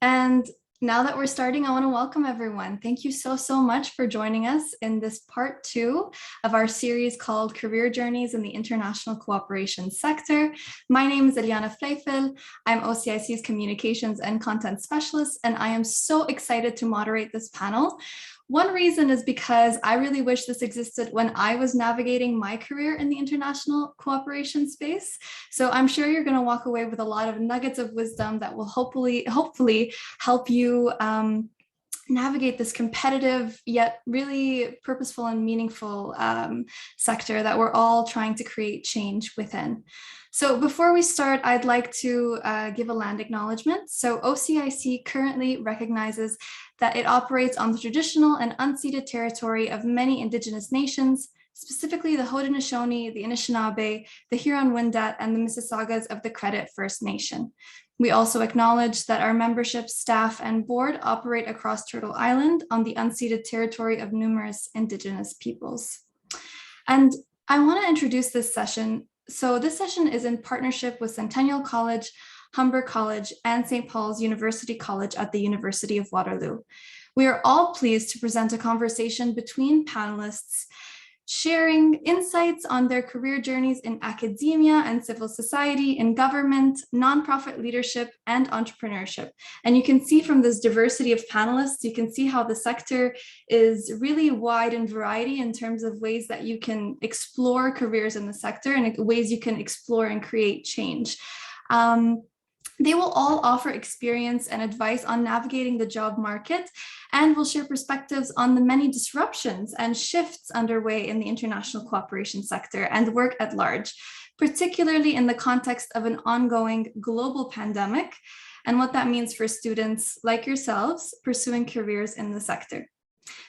And now that we're starting, I want to welcome everyone. Thank you so much for joining us in this part 2 of our series called Career Journeys in the International Cooperation Sector. My name is Eliana Fleifel. I'm OCIC's Communications and Content Specialist, and I am so excited to moderate this panel. One reason is because I really wish this existed when I was navigating my career in the international cooperation space. So I'm sure you're going to walk away with a lot of nuggets of wisdom that will hopefully help you navigate this competitive yet really purposeful and meaningful sector that we're all trying to create change within. So before we start, I'd like to give a land acknowledgement. So OCIC currently recognizes that it operates on the traditional and unceded territory of many Indigenous nations, specifically the Haudenosaunee, the Anishinaabe, the Huron-Wendat, and the Mississaugas of the Credit First Nation. We also acknowledge that our membership, staff, and board operate across Turtle Island on the unceded territory of numerous Indigenous peoples. And I want to introduce this session. So this session is in partnership with Centennial College, Humber College, and St. Paul's University College at the University of Waterloo. We are all pleased to present a conversation between panelists sharing insights on their career journeys in academia and civil society, in government, nonprofit leadership, and entrepreneurship. And you can see from this diversity of panelists, you can see how the sector is really wide in variety in terms of ways that you can explore careers in the sector and ways you can explore and create change. They will all offer experience and advice on navigating the job market and will share perspectives on the many disruptions and shifts underway in the international cooperation sector and work at large, particularly in the context of an ongoing global pandemic and what that means for students like yourselves pursuing careers in the sector.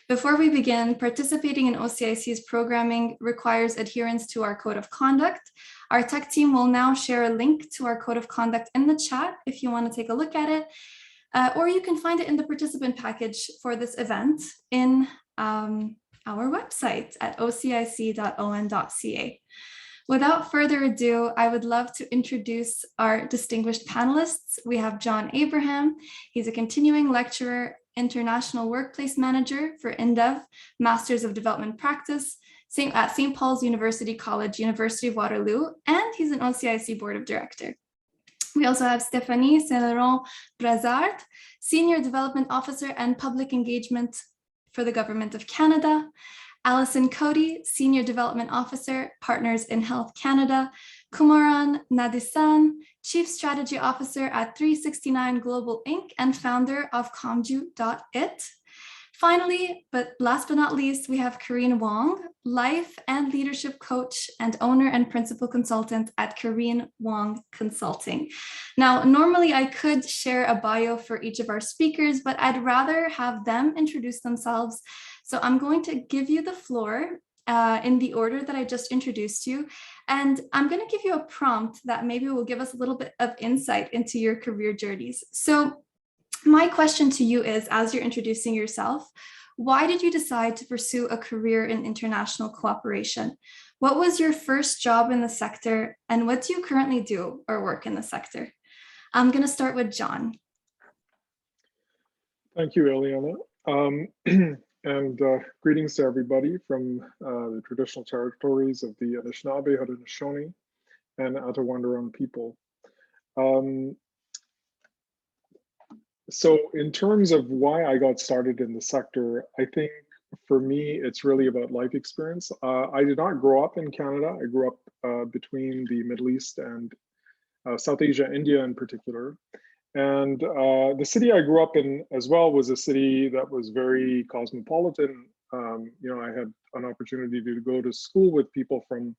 Before we begin, participating in OCIC's programming requires adherence to our code of conduct. Our tech team will now share a link to our code of conduct in the chat if you want to take a look at it, or you can find it in the participant package for this event in our website at ocic.on.ca. Without further ado, I would love to introduce our distinguished panelists. We have John Abraham. He's a continuing lecturer, International Workplace Manager for INDEV, Masters of Development Practice at St. Paul's University College, University of Waterloo, and he's an OCIC Board of Director. We also have Stéphanie Saint-Laurent-Brazard, Senior Development Officer and Public Engagement for the Government of Canada, Alison Cody, Senior Development Officer, Partners in Health Canada, Kumaran Nadisan, Chief Strategy Officer at 369 Global Inc. and founder of Comju.it. Finally, but last but not least, we have Karine Wong, Life and Leadership Coach and Owner and Principal Consultant at Karine Wong Consulting. Now, normally I could share a bio for each of our speakers, but I'd rather have them introduce themselves. So I'm going to give you the floor in the order that I just introduced you. And I'm going to give you a prompt that maybe will give us a little bit of insight into your career journeys. So my question to you is, as you're introducing yourself, why did you decide to pursue a career in international cooperation? What was your first job in the sector, and what do you currently do or work in the sector? I'm going to start with John. Thank you, Eliana. And greetings to everybody from the traditional territories of the Anishinaabe, Haudenosaunee, and Atawandaraon people. So in terms of why I got started in the sector, I think for me, it's really about life experience. I did not grow up in Canada. I grew up between the Middle East and South Asia, India in particular. And the city I grew up in as well was a city that was very cosmopolitan. You know, I had an opportunity to go to school with people from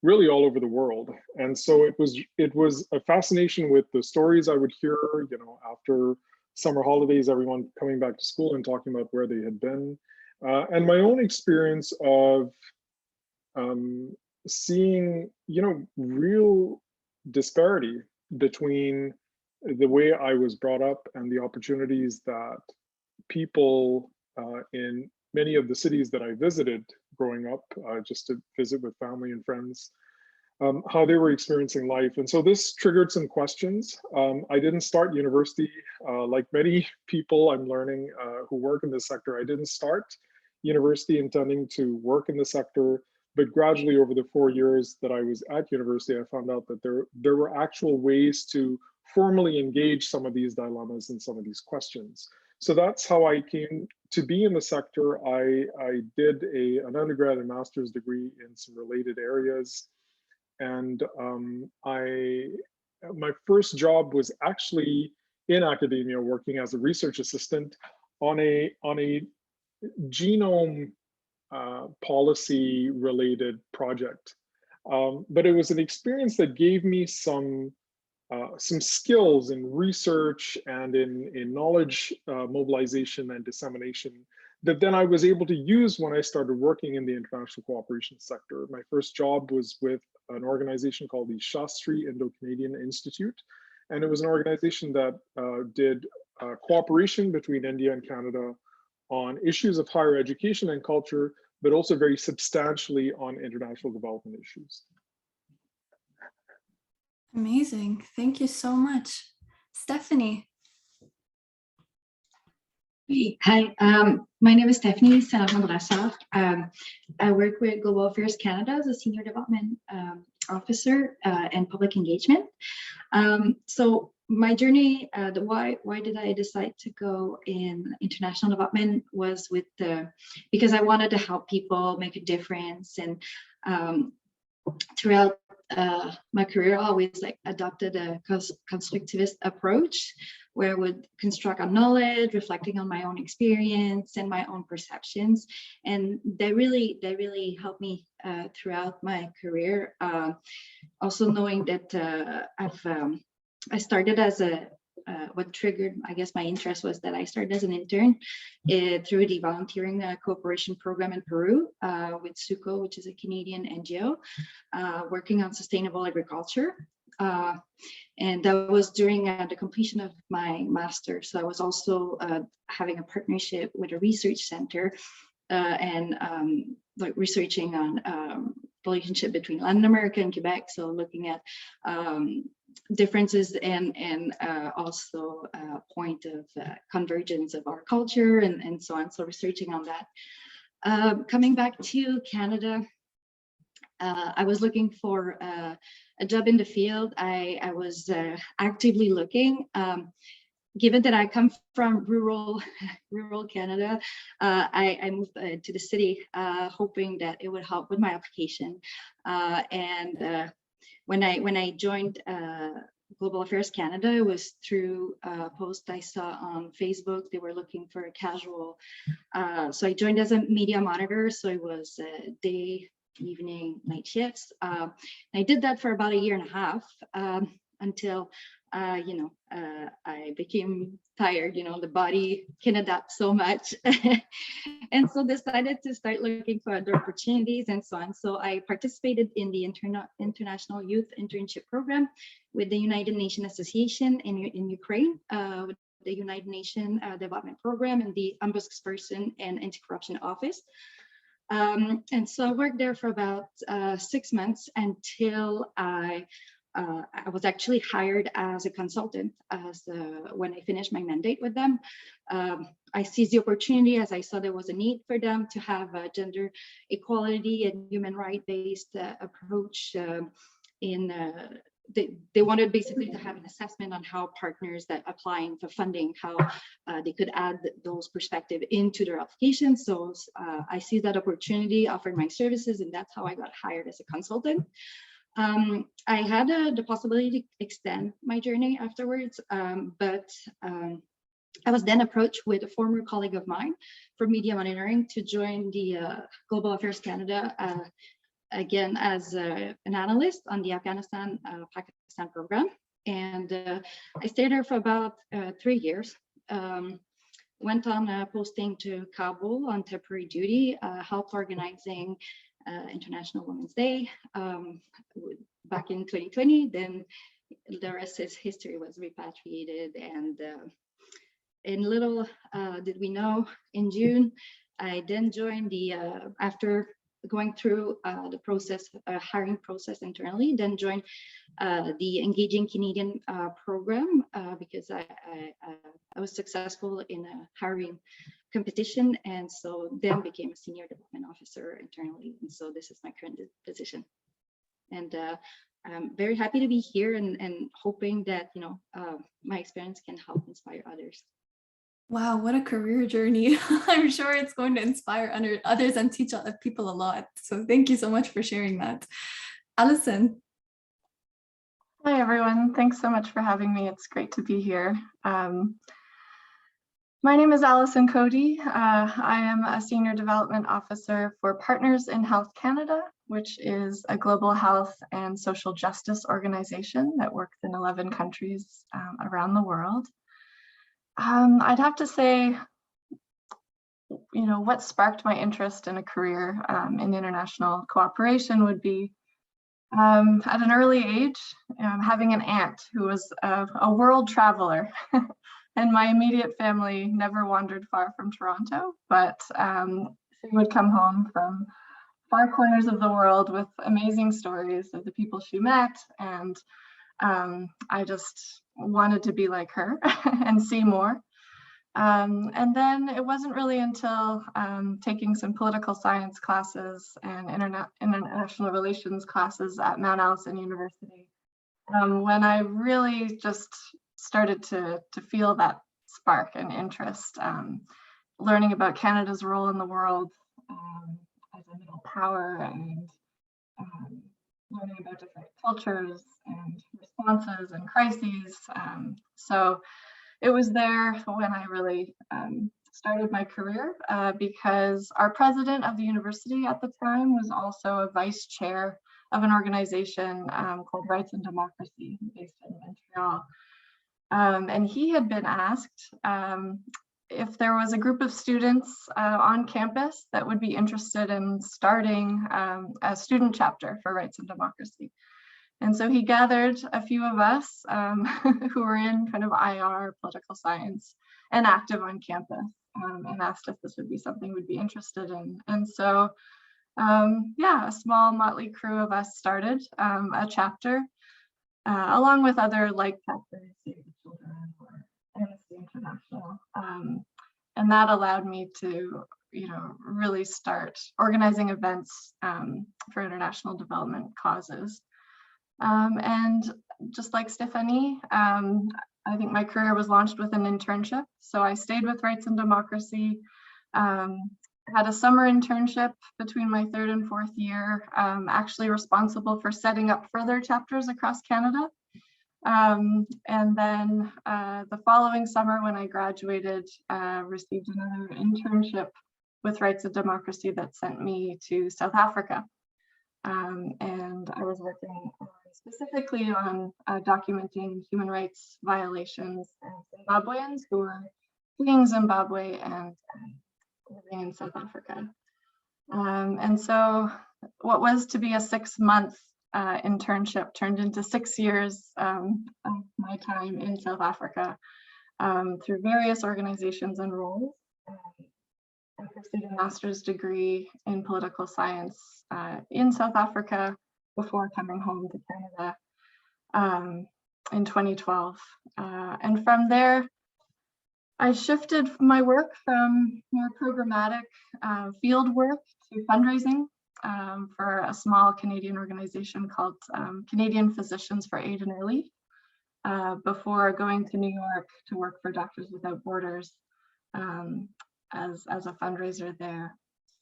really all over the world. And so it was a fascination with the stories I would hear, you know, after summer holidays, everyone coming back to school and talking about where they had been. And my own experience of seeing, you know, real disparity between the way I was brought up and the opportunities that people in many of the cities that I visited growing up, just to visit with family and friends, how they were experiencing life. And so this triggered some questions. I didn't start university, like many people I'm learning who work in this sector. I didn't start university intending to work in the sector, but gradually over the 4 years that I was at university, I found out that there were actual ways to formally engage some of these dilemmas and some of these questions. So that's how I came to be in the sector. I did an undergrad and master's degree in some related areas. And my first job was actually in academia, working as a research assistant on a genome policy related project. But it was an experience that gave me some skills in research and in knowledge mobilization and dissemination that then I was able to use when I started working in the international cooperation sector. My first job was with an organization called the Shastri Indo-Canadian Institute. And it was an organization that did cooperation between India and Canada on issues of higher education and culture, but also very substantially on international development issues. Amazing. Thank you so much. Stephanie. Hi, my name is Stephanie Salamandrasa. I work with Global Affairs Canada as a Senior Development Officer and Public Engagement. So my journey, why did I decide to go in international development was because I wanted to help people make a difference. And throughout my career, I always adopted a constructivist approach where I would construct on knowledge, reflecting on my own experience and my own perceptions. And they really helped me throughout my career. Also knowing that I started as what triggered, I guess, my interest was that I started as an intern through the volunteering cooperation program in Peru with SUCO, which is a Canadian NGO, working on sustainable agriculture. And that was during the completion of my master. So I was also having a partnership with a research center and researching on the relationship between Latin America and Quebec. So looking at differences and also a point of convergence of our culture and so on. So researching on that. Coming back to Canada, I was looking for a job in the field. I was actively looking. Given that I come from rural Canada, I moved to the city, hoping that it would help with my application. And when I joined Global Affairs Canada, it was through a post I saw on Facebook. They were looking for a casual. So I joined as a media monitor. So it was day, evening, night shifts. I did that for about 1.5 years until I became tired. The body can adapt so much. And so decided to start looking for other opportunities and so on. So I participated in the International Youth Internship Program with the United Nations Association in Ukraine, with the United Nations Development Program and the Ombudsperson and Anti-Corruption Office. And so I worked there for about 6 months until I was actually hired as a consultant when I finished my mandate with them. I seized the opportunity as I saw there was a need for them to have a gender equality and human right-based approach they wanted basically to have an assessment on how partners that applying for funding, how they could add those perspectives into their applications. So I see that opportunity, offered my services, and that's how I got hired as a consultant. I had the possibility to extend my journey afterwards, but I was then approached with a former colleague of mine for media monitoring to join the Global Affairs Canada again as an analyst on the Afghanistan-Pakistan program. And I stayed there for about 3 years. Went on a posting to Kabul on temporary duty, helped organizing International Women's Day back in 2020. Then the rest is history, was repatriated. And in little did we know, in June, I then joined the, after going through the process, hiring process internally, then joined the Engaging Canadian program because I was successful in a hiring competition, and so then became a senior development officer internally. And so this is my current position. And I'm very happy to be here and hoping that, you know, my experience can help inspire others. Wow, what a career journey. I'm sure it's going to inspire others and teach people a lot. So thank you so much for sharing that. Alison. Hi, everyone. Thanks so much for having me. It's great to be here. My name is Alison Cody. I am a Senior Development Officer for Partners in Health Canada, which is a global health and social justice organization that works in 11 countries around the world. I'd have to say, you know, what sparked my interest in a career in international cooperation would be at an early age, having an aunt who was a world traveler. And my immediate family never wandered far from Toronto, but she would come home from far corners of the world with amazing stories of the people she met. And I just wanted to be like her and see more. And then it wasn't really until taking some political science classes and international relations classes at Mount Allison University when I really just started to feel that spark and interest, learning about Canada's role in the world as a middle power, and learning about different cultures and responses and crises. So it was there when I really started my career because our president of the university at the time was also a vice chair of an organization called Rights and Democracy based in Montreal. And he had been asked if there was a group of students on campus that would be interested in starting a student chapter for Rights and Democracy. And so he gathered a few of us who were in kind of IR, political science, and active on campus, and asked if this would be something we'd be interested in. And so, yeah, a small motley crew of us started a chapter, along with other like chapters, Save the Children or Amnesty International. And that allowed me to, you know, really start organizing events for international development causes. And just like Stephanie, I think my career was launched with an internship. So I stayed with Rights and Democracy, had a summer internship between my third and fourth year, actually responsible for setting up further chapters across Canada. And then the following summer when I graduated, received another internship with Rights and Democracy that sent me to South Africa. And I was working specifically on documenting human rights violations of Zimbabweans who were fleeing Zimbabwe and living in South Africa. And so what was to be a 6-month internship turned into 6 years of my time in South Africa through various organizations and roles. I pursued a master's degree in political science in South Africa before coming home to Canada in 2012. And from there, I shifted my work from more programmatic field work to fundraising for a small Canadian organization called Canadian Physicians for Aid and Relief before going to New York to work for Doctors Without Borders as a fundraiser there.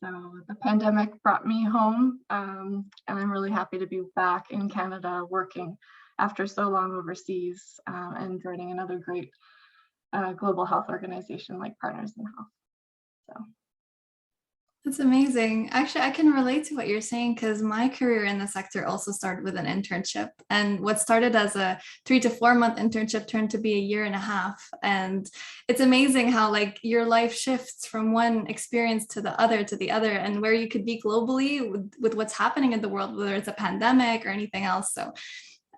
So the pandemic brought me home, and I'm really happy to be back in Canada working after so long overseas and joining another great global health organization like Partners in Health. So. That's amazing. Actually, I can relate to what you're saying because my career in the sector also started with an internship. And what started as a 3 to 4 month internship turned to be a 1.5 years. And it's amazing how like your life shifts from one experience to the other, and where you could be globally with what's happening in the world, whether it's a pandemic or anything else. So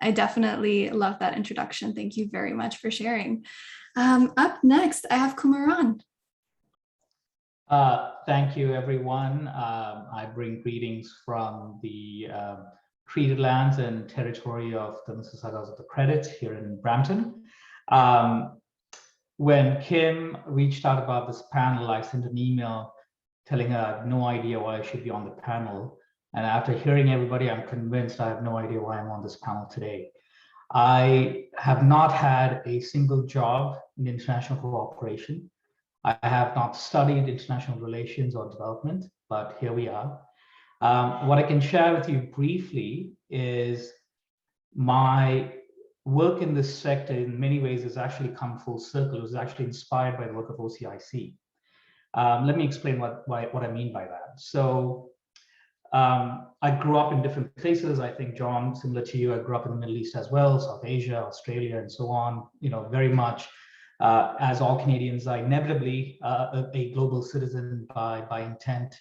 I definitely love that introduction. Thank you very much for sharing. Up next, I have Kumaran. Thank you, everyone. I bring greetings from the treaty lands and territory of the Mississaugas of the Credit here in Brampton. When Kim reached out about this panel, I sent an email telling her I have no idea why I should be on the panel. And after hearing everybody, I'm convinced I have no idea why I'm on this panel today. I have not had a single job in international cooperation. I have not studied international relations or development, but here we are. What I can share with you briefly is my work in this sector in many ways has actually come full circle. It was actually inspired by the work of OCIC. Let me explain what I mean by that. So I grew up in different places. I think, John, similar to you, I grew up in the Middle East as well, South Asia, Australia, and so on. You know, very much as all Canadians are inevitably a global citizen by intent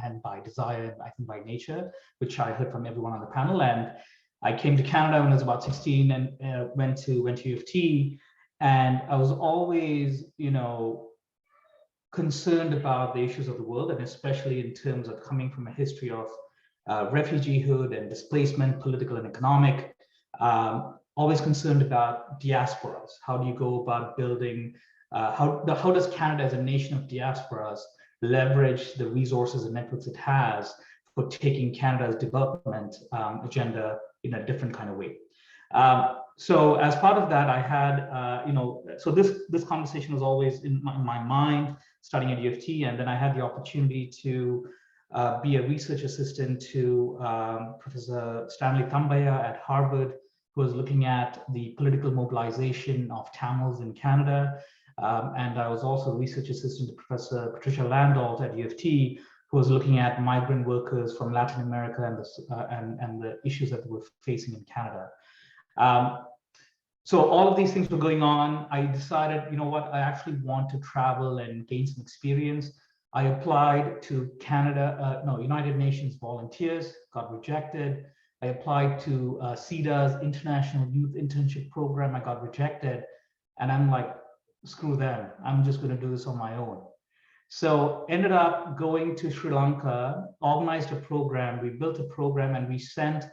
and by desire, and I think by nature, which I heard from everyone on the panel. And I came to Canada when I was about 16 and went to U of T, and I was always, you know, concerned about the issues of the world, and especially in terms of coming from a history of refugeehood and displacement, political and economic. Always concerned about diasporas. How do you go about building, how does Canada as a nation of diasporas leverage the resources and networks it has for taking Canada's development agenda in a different kind of way? So as part of that, I had, you know, so this conversation was always in my mind, studying at U of T, and then I had the opportunity to be a research assistant to Professor Stanley Thambaya at Harvard, who was looking at the political mobilization of Tamils in Canada. And I was also a research assistant to Professor Patricia Landolt at U of T, who was looking at migrant workers from Latin America and the issues that they were facing in Canada. So all of these things were going on. I decided, you know what, I actually want to travel and gain some experience. I applied to United Nations Volunteers, got rejected. I applied to CEDA's International Youth Internship Program, I got rejected. And I'm like, screw them, I'm just gonna do this on my own. So ended up going to Sri Lanka, organized a program, we built a program, and we sent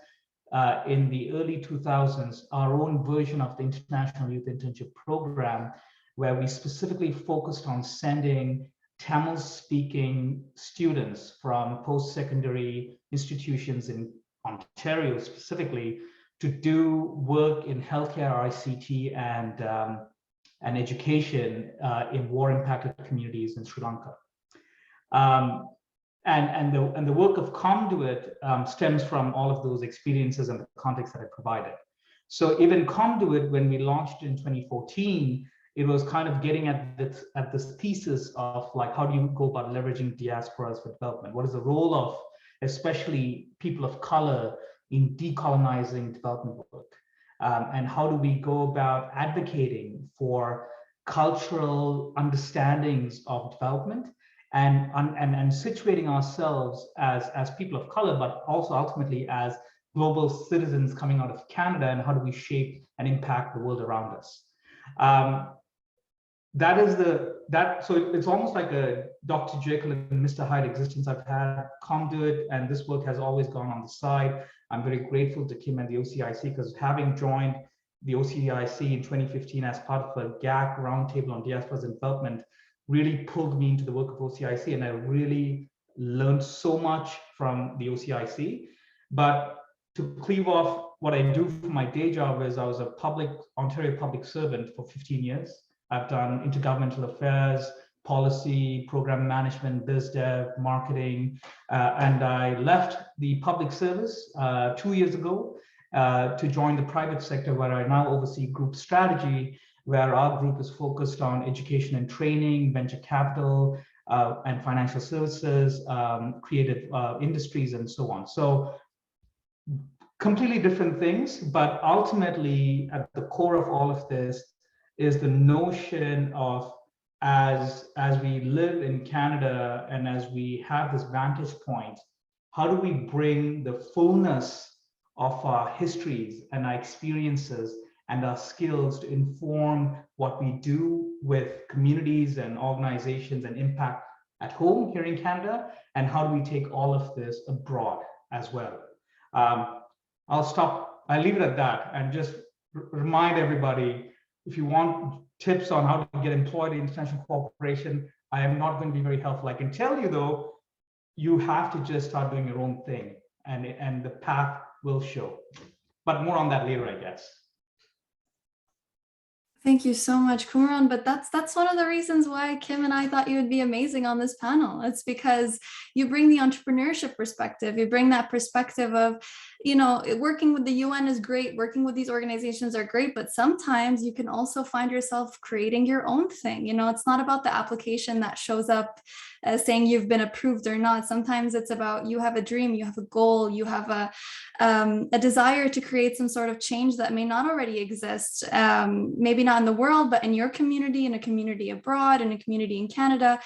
in the early 2000s, our own version of the International Youth Internship Program, where we specifically focused on sending Tamil-speaking students from post-secondary institutions in Ontario specifically to do work in healthcare, ICT, and education in war-impacted communities in Sri Lanka. And the work of Conduit stems from all of those experiences and the context that I provided. So even Conduit, when we launched in 2014, it was kind of getting at this thesis of like, how do you go about leveraging diasporas for development? What is the role of especially people of color in decolonizing development work? And how do we go about advocating for cultural understandings of development and situating ourselves as people of color, but also ultimately as global citizens coming out of Canada, and how do we shape and impact the world around us? So it's almost like a Dr. Jekyll and Mr. Hyde existence. I've had Conduit, and this work has always gone on the side. I'm very grateful to Kim and the OCIC, because having joined the OCIC in 2015 as part of a GAC roundtable on diasporas and development really pulled me into the work of OCIC, and I really learned so much from the OCIC. But to cleave off, what I do for my day job is I was a Ontario public servant for 15 years. I've done intergovernmental affairs, policy, program management, biz dev, marketing, and I left the public service 2 years ago to join the private sector, where I now oversee group strategy, where our group is focused on education and training, venture capital, and financial services, creative industries, and so on. So completely different things, but ultimately at the core of all of this is the notion of, as we live in Canada and as we have this vantage point, how do we bring the fullness of our histories and our experiences and our skills to inform what we do with communities and organizations and impact at home here in Canada, and how do we take all of this abroad as well. I'll leave it at that and just remind everybody, if you want tips on how to get employed in international cooperation, I am not going to be very helpful. I can tell you though, you have to just start doing your own thing, and the path will show. But more on that later, I guess. Thank you so much, Kumran. But that's one of the reasons why Kim and I thought you would be amazing on this panel. It's because you bring the entrepreneurship perspective. You bring that perspective of, working with the UN is great. Working with these organizations are great, but sometimes you can also find yourself creating your own thing. It's not about the application that shows up saying you've been approved or not. Sometimes it's about you have a dream, you have a goal, you have a desire to create some sort of change that may not already exist. Maybe not in the world, but in your community, in a community abroad, in a community in Canada.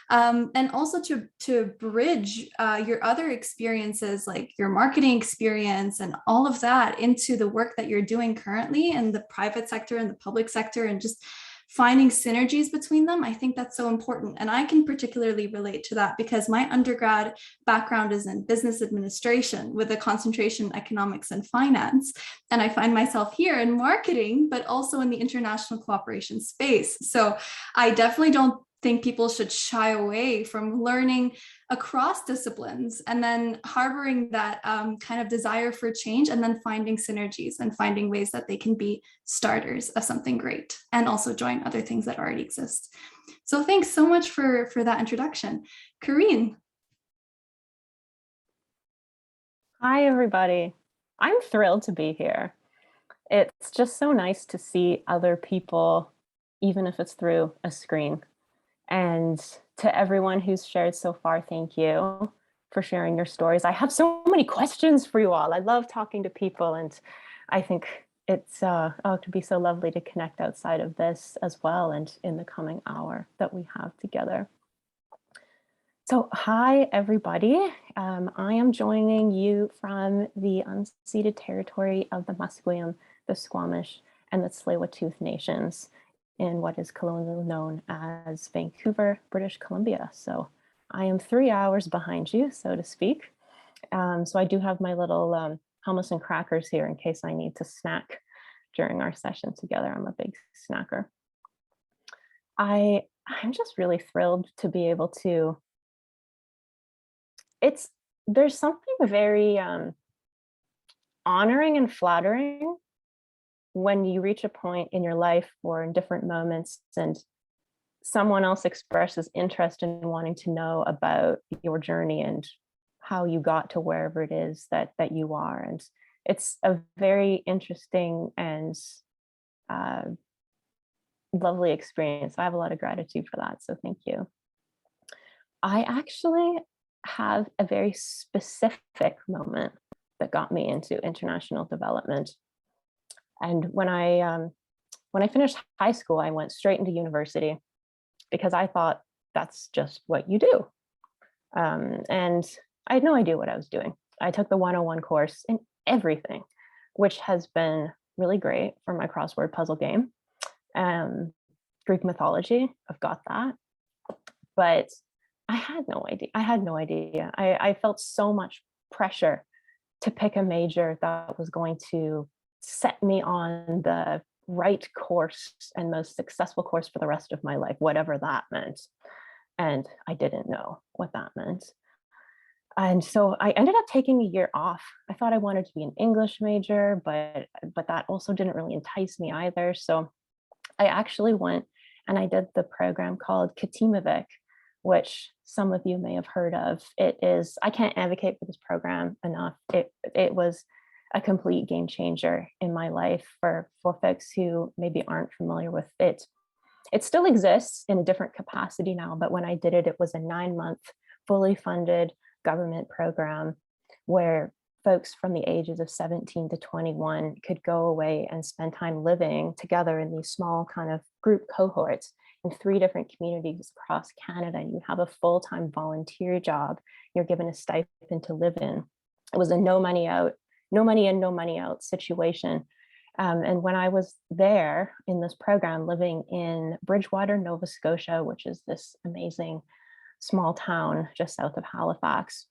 And also to bridge your other experiences, like your marketing experience and all of that, into the work that you're doing currently in the private sector and the public sector, and just finding synergies between them. I think that's so important. And I can particularly relate to that because my undergrad background is in business administration with a concentration in economics and finance. And I find myself here in marketing, but also in the international cooperation space. So I definitely don't think people should shy away from learning across disciplines and then harboring that kind of desire for change, and then finding synergies and finding ways that they can be starters of something great and also join other things that already exist. So thanks so much for that introduction. Karine. Hi, everybody. I'm thrilled to be here. It's just so nice to see other people, even if it's through a screen. And to everyone who's shared so far, thank you for sharing your stories. I have so many questions for you all. I love talking to people, and I think it's it would be so lovely to connect outside of this as well, and in the coming hour that we have together. So hi, everybody. I am joining you from the unceded territory of the Musqueam, the Squamish, and the Tsleil-Waututh nations, in what is colonially known as Vancouver, British Columbia. So I am 3 hours behind you, so to speak. So I do have my little hummus and crackers here in case I need to snack during our session together. I'm a big snacker. I'm just really thrilled to be able to, there's something very honoring and flattering when you reach a point in your life or in different moments and someone else expresses interest in wanting to know about your journey and how you got to wherever it is that you are. And it's a very interesting and lovely experience. I have a lot of gratitude for that, so thank you. I actually have a very specific moment that got me into international development. And when I finished high school, I went straight into university because I thought that's just what you do. And I had no idea what I was doing. I took the 101 course in everything, which has been really great for my crossword puzzle game. Greek mythology, I've got that. But I had no idea. I felt so much pressure to pick a major that was going to set me on the right course and most successful course for the rest of my life, whatever that meant. And I didn't know what that meant. And so I ended up taking a year off. I thought I wanted to be an English major, but that also didn't really entice me either. So I actually went and I did the program called Katimavik, which some of you may have heard of. It is, I can't advocate for this program enough. It was a complete game changer in my life for folks who maybe aren't familiar with it. It still exists in a different capacity now, but when I did it, it was a 9-month fully funded government program where folks from the ages of 17 to 21 could go away and spend time living together in these small kind of group cohorts in 3 different communities across Canada. You have a full-time volunteer job. You're given a stipend to live in. It was a no money in, no money out situation. And when I was there in this program, living in Bridgewater, Nova Scotia, which is this amazing small town just south of Halifax,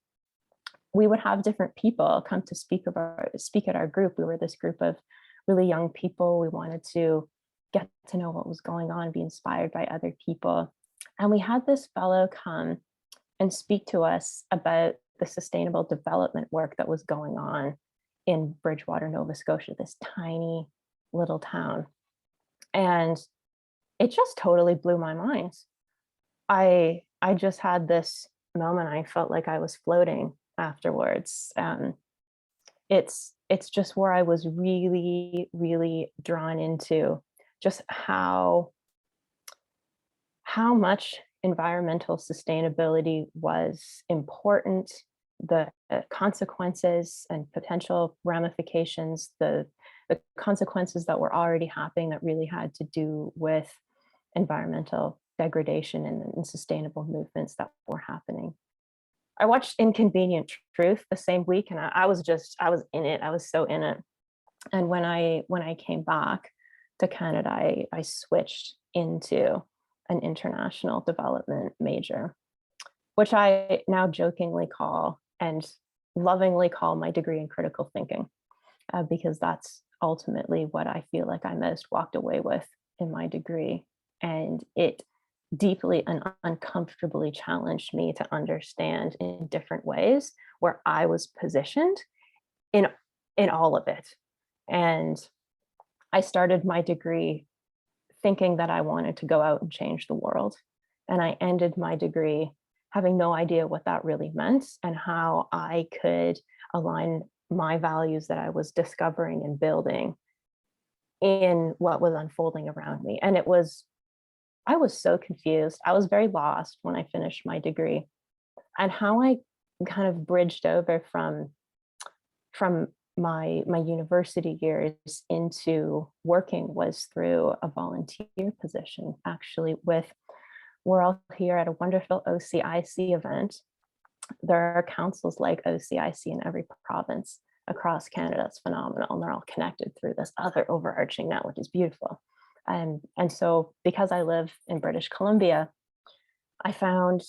we would have different people come to speak at our group. We were this group of really young people. We wanted to get to know what was going on, be inspired by other people. And we had this fellow come and speak to us about the sustainable development work that was going on in Bridgewater, Nova Scotia, this tiny little town. And it just totally blew my mind. I just had this moment. I felt like I was floating afterwards. It's just where I was really, really drawn into just how much environmental sustainability was important, the consequences and potential ramifications, the consequences that were already happening that really had to do with environmental degradation and sustainable movements that were happening. I watched Inconvenient Truth the same week, and I was in it. I was so in it. And when I came back to Canada, I switched into an international development major, which I now jokingly call and lovingly call my degree in critical thinking, because that's ultimately what I feel like I most walked away with in my degree. And it deeply and uncomfortably challenged me to understand in different ways where I was positioned in all of it. And I started my degree thinking that I wanted to go out and change the world. And I ended my degree having no idea what that really meant and how I could align my values that I was discovering and building in what was unfolding around me. And I was so confused. I was very lost when I finished my degree. And how I kind of bridged over from my university years into working was through a volunteer position, actually. We're all here at a wonderful OCIC event. There are councils like OCIC in every province across Canada. It's phenomenal, and they're all connected through this other overarching net, which is beautiful. And so because I live in British Columbia, I found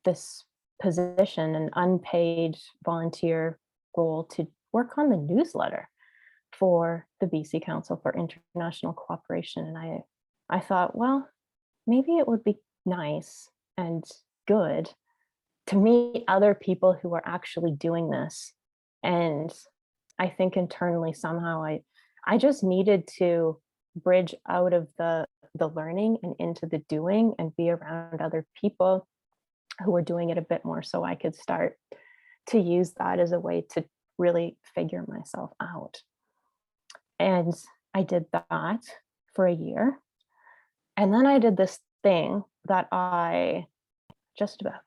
this position, an unpaid volunteer role, to work on the newsletter for the BC Council for International Cooperation. And I thought, well, maybe it would be nice and good to meet other people who are actually doing this. And I think internally somehow I just needed to bridge out of the learning and into the doing and be around other people who were doing it a bit more, so I could start to use that as a way to really figure myself out. And I did that for a year. And then I did this thing that I shouldn't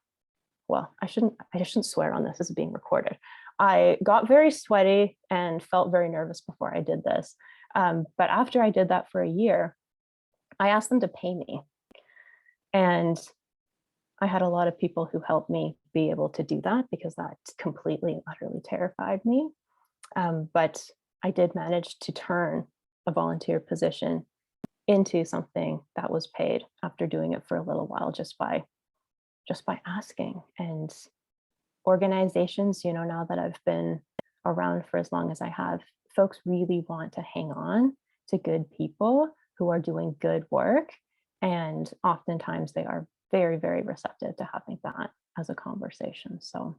swear on this. This is being recorded. I got very sweaty and felt very nervous before I did this. But after I did that for a year, I asked them to pay me. And I had a lot of people who helped me be able to do that, because that completely and utterly terrified me. But I did manage to turn a volunteer position into something that was paid after doing it for a little while, just by asking. And organizations, now that I've been around for as long as I have, folks really want to hang on to good people who are doing good work. And oftentimes they are very, very receptive to having that as a conversation. So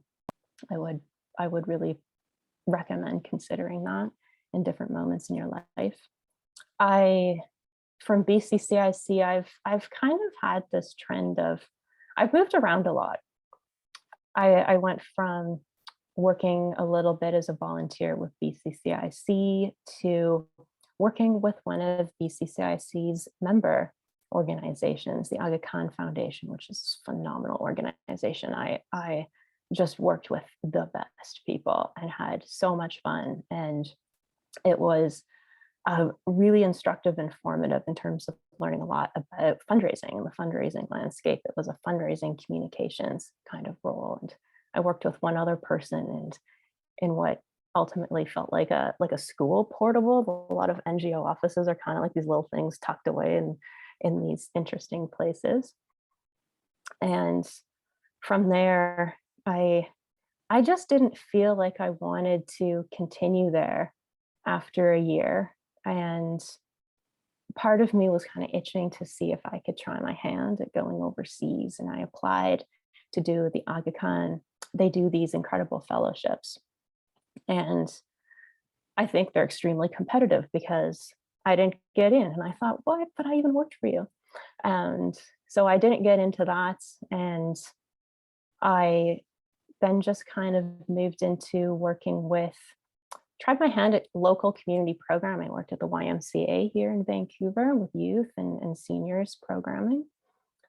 I would really recommend considering that in different moments in your life. From BCCIC, I've kind of had this trend of, I've moved around a lot. I went from working a little bit as a volunteer with BCCIC to working with one of BCCIC's member organizations, the Aga Khan Foundation, which is a phenomenal organization. I just worked with the best people and had so much fun. And it was really instructive and formative in terms of learning a lot about fundraising and the fundraising landscape. It was a fundraising communications kind of role. And I worked with one other person and in what ultimately felt like a school portable. A lot of NGO offices are kind of like these little things tucked away in these interesting places. And from there, I just didn't feel like I wanted to continue there after a year. And part of me was kind of itching to see if I could try my hand at going overseas. And I applied to do the Aga Khan. They do these incredible fellowships. And I think they're extremely competitive because I didn't get in. And I thought, what? But I even worked for you. And so I didn't get into that. And I then just kind of moved into working with, tried my hand at local community programming. I worked at the YMCA here in Vancouver with youth and seniors programming.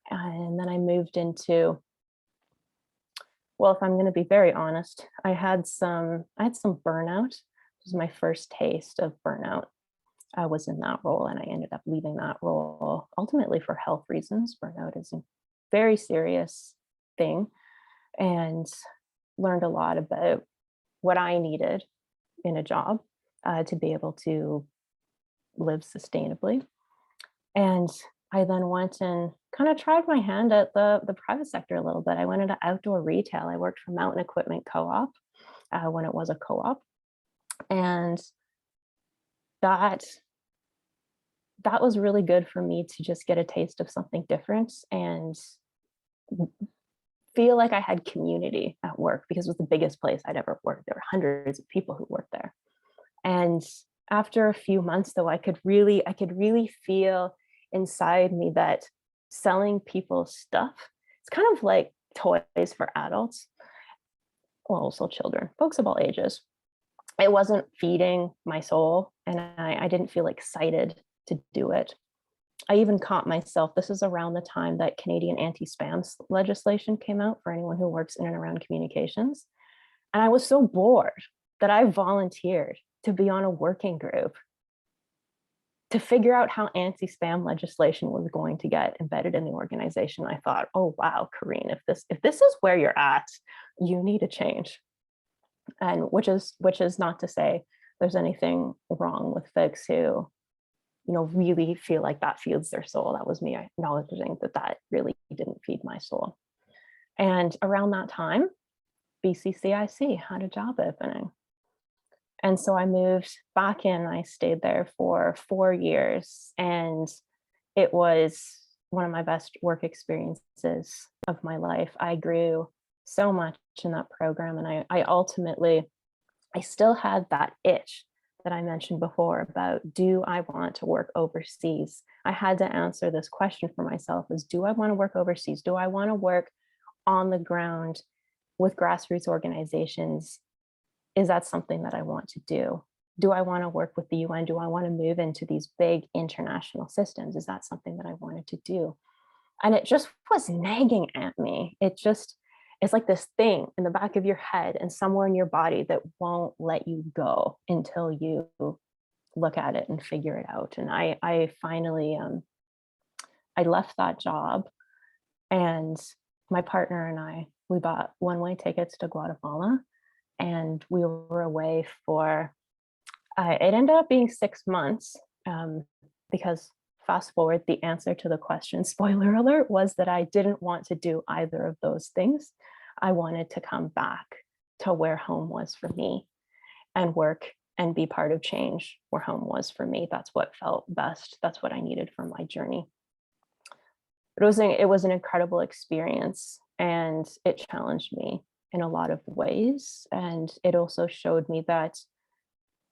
And then I moved into, well, if I'm going to be very honest, I had some burnout. It was my first taste of burnout. I was in that role and I ended up leaving that role ultimately for health reasons. Burnout is a very serious thing, and learned a lot about what I needed in a job to be able to live sustainably. And I then went and kind of tried my hand at the private sector a little bit. I went into outdoor retail. I worked for Mountain Equipment Co-op when it was a co-op. And that was really good for me to just get a taste of something different and feel like I had community at work, because it was the biggest place I'd ever worked. There were hundreds of people who worked there. And after a few months, though, I could really feel inside me that selling people stuff, it's kind of like toys for adults, well, also children, folks of all ages. It wasn't feeding my soul, and I didn't feel excited to do it. I even caught myself, this is around the time that Canadian anti-spam legislation came out for anyone who works in and around communications. And I was so bored that I volunteered to be on a working group to figure out how anti-spam legislation was going to get embedded in the organization. I thought, oh wow, Corinne, if this is where you're at, you need a change. And which is not to say there's anything wrong with folks who, really feel like that feeds their soul. That was me acknowledging that really didn't feed my soul. And around that time, BCCIC had a job opening. And so I moved back in. I stayed there for 4 years, and it was one of my best work experiences of my life. I grew so much in that program, and I still had that itch that I mentioned before about, do I want to work overseas? I had to answer this question for myself: is, do I want to work overseas? Do I want to work on the ground with grassroots organizations? Is that something that I want to do? Do I want to work with the UN? Do I want to move into these big international systems? Is that something that I wanted to do? And it just was nagging at me. It's like this thing in the back of your head and somewhere in your body that won't let you go until you look at it and figure it out. And I finally, I left that job, and my partner and I, we bought one-way tickets to Guatemala, and we were away for, it ended up being 6 months, because fast forward, the answer to the question, spoiler alert, was that I didn't want to do either of those things. I wanted to come back to where home was for me and work and be part of change where home was for me. That's what felt best. That's what I needed for my journey. It was an incredible experience, and it challenged me in a lot of ways. And it also showed me that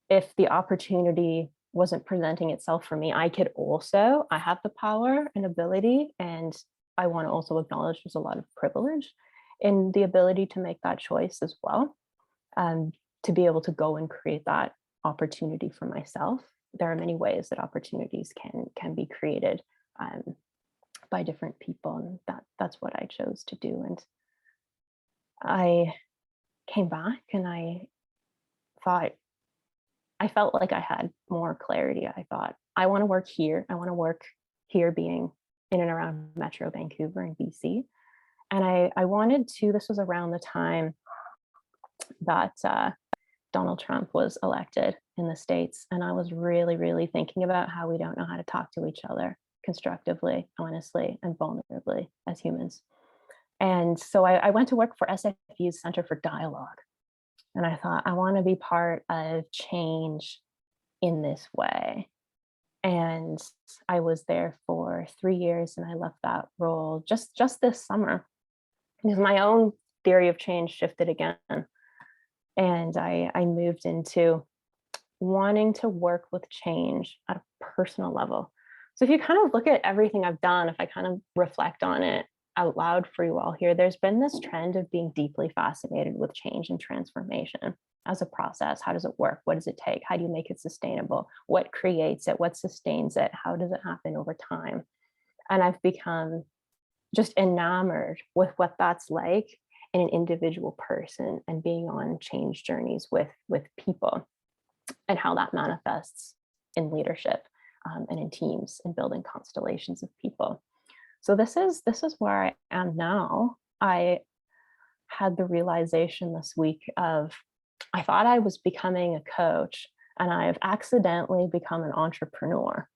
if the opportunity wasn't presenting itself for me, I have the power and ability, and I want to also acknowledge there's a lot of privilege in the ability to make that choice as well, to be able to go and create that opportunity for myself. There are many ways that opportunities can be created by different people, and that's what I chose to do. And I came back, and I felt like I had more clarity. I thought, I want to work here. I want to work here, being in and around Metro Vancouver and BC. And I wanted to, this was around the time that Donald Trump was elected in the States. And I was really, really thinking about how we don't know how to talk to each other constructively, honestly, and vulnerably as humans. And so I went to work for SFU's Center for Dialogue. And I thought, I want to be part of change in this way. And I was there for 3 years, and I left that role just this summer because my own theory of change shifted again. And I moved into wanting to work with change at a personal level. So if you kind of look at everything I've done, if I kind of reflect on it out loud for you all here, there's been this trend of being deeply fascinated with change and transformation as a process. How does it work? What does it take? How do you make it sustainable? What creates it? What sustains it? How does it happen over time? And I've become just enamored with what that's like in an individual person and being on change journeys with people, and how that manifests in leadership and in teams and building constellations of people. So this is where I am now. I had the realization this week of, I thought I was becoming a coach, and I've accidentally become an entrepreneur.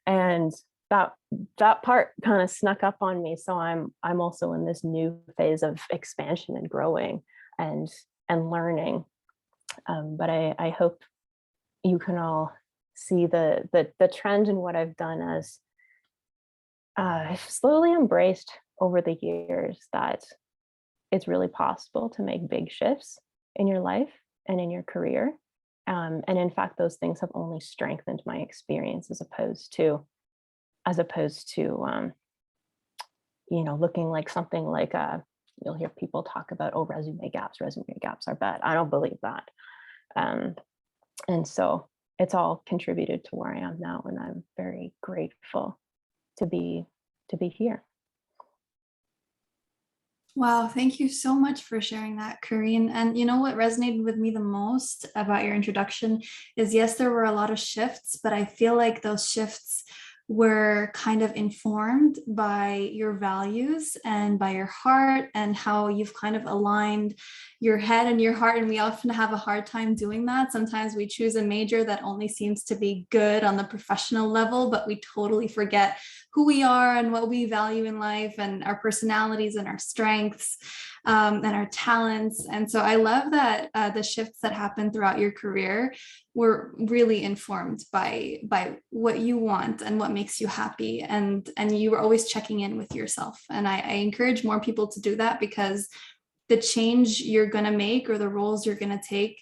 And that part kind of snuck up on me. So I'm also in this new phase of expansion and growing and learning. But I hope you can all see the trend in what I've done as I've slowly embraced over the years that it's really possible to make big shifts in your life and in your career. And in fact, those things have only strengthened my experience as opposed to looking like something like you'll hear people talk about, oh, resume gaps are bad. I don't believe that. And so it's all contributed to where I am now, and I'm very grateful to be here. Wow, thank you so much for sharing that, Corinne. And you know what resonated with me the most about your introduction is, yes, there were a lot of shifts, but I feel like those shifts were kind of informed by your values and by your heart, and how you've kind of aligned your head and your heart. And we often have a hard time doing that. Sometimes we choose a major that only seems to be good on the professional level, but we totally forget who we are and what we value in life, and our personalities and our strengths and our talents. And so I love that the shifts that happened throughout your career were really informed by what you want and what makes you happy, and you were always checking in with yourself. And I encourage more people to do that, because the change you're going to make or the roles you're going to take,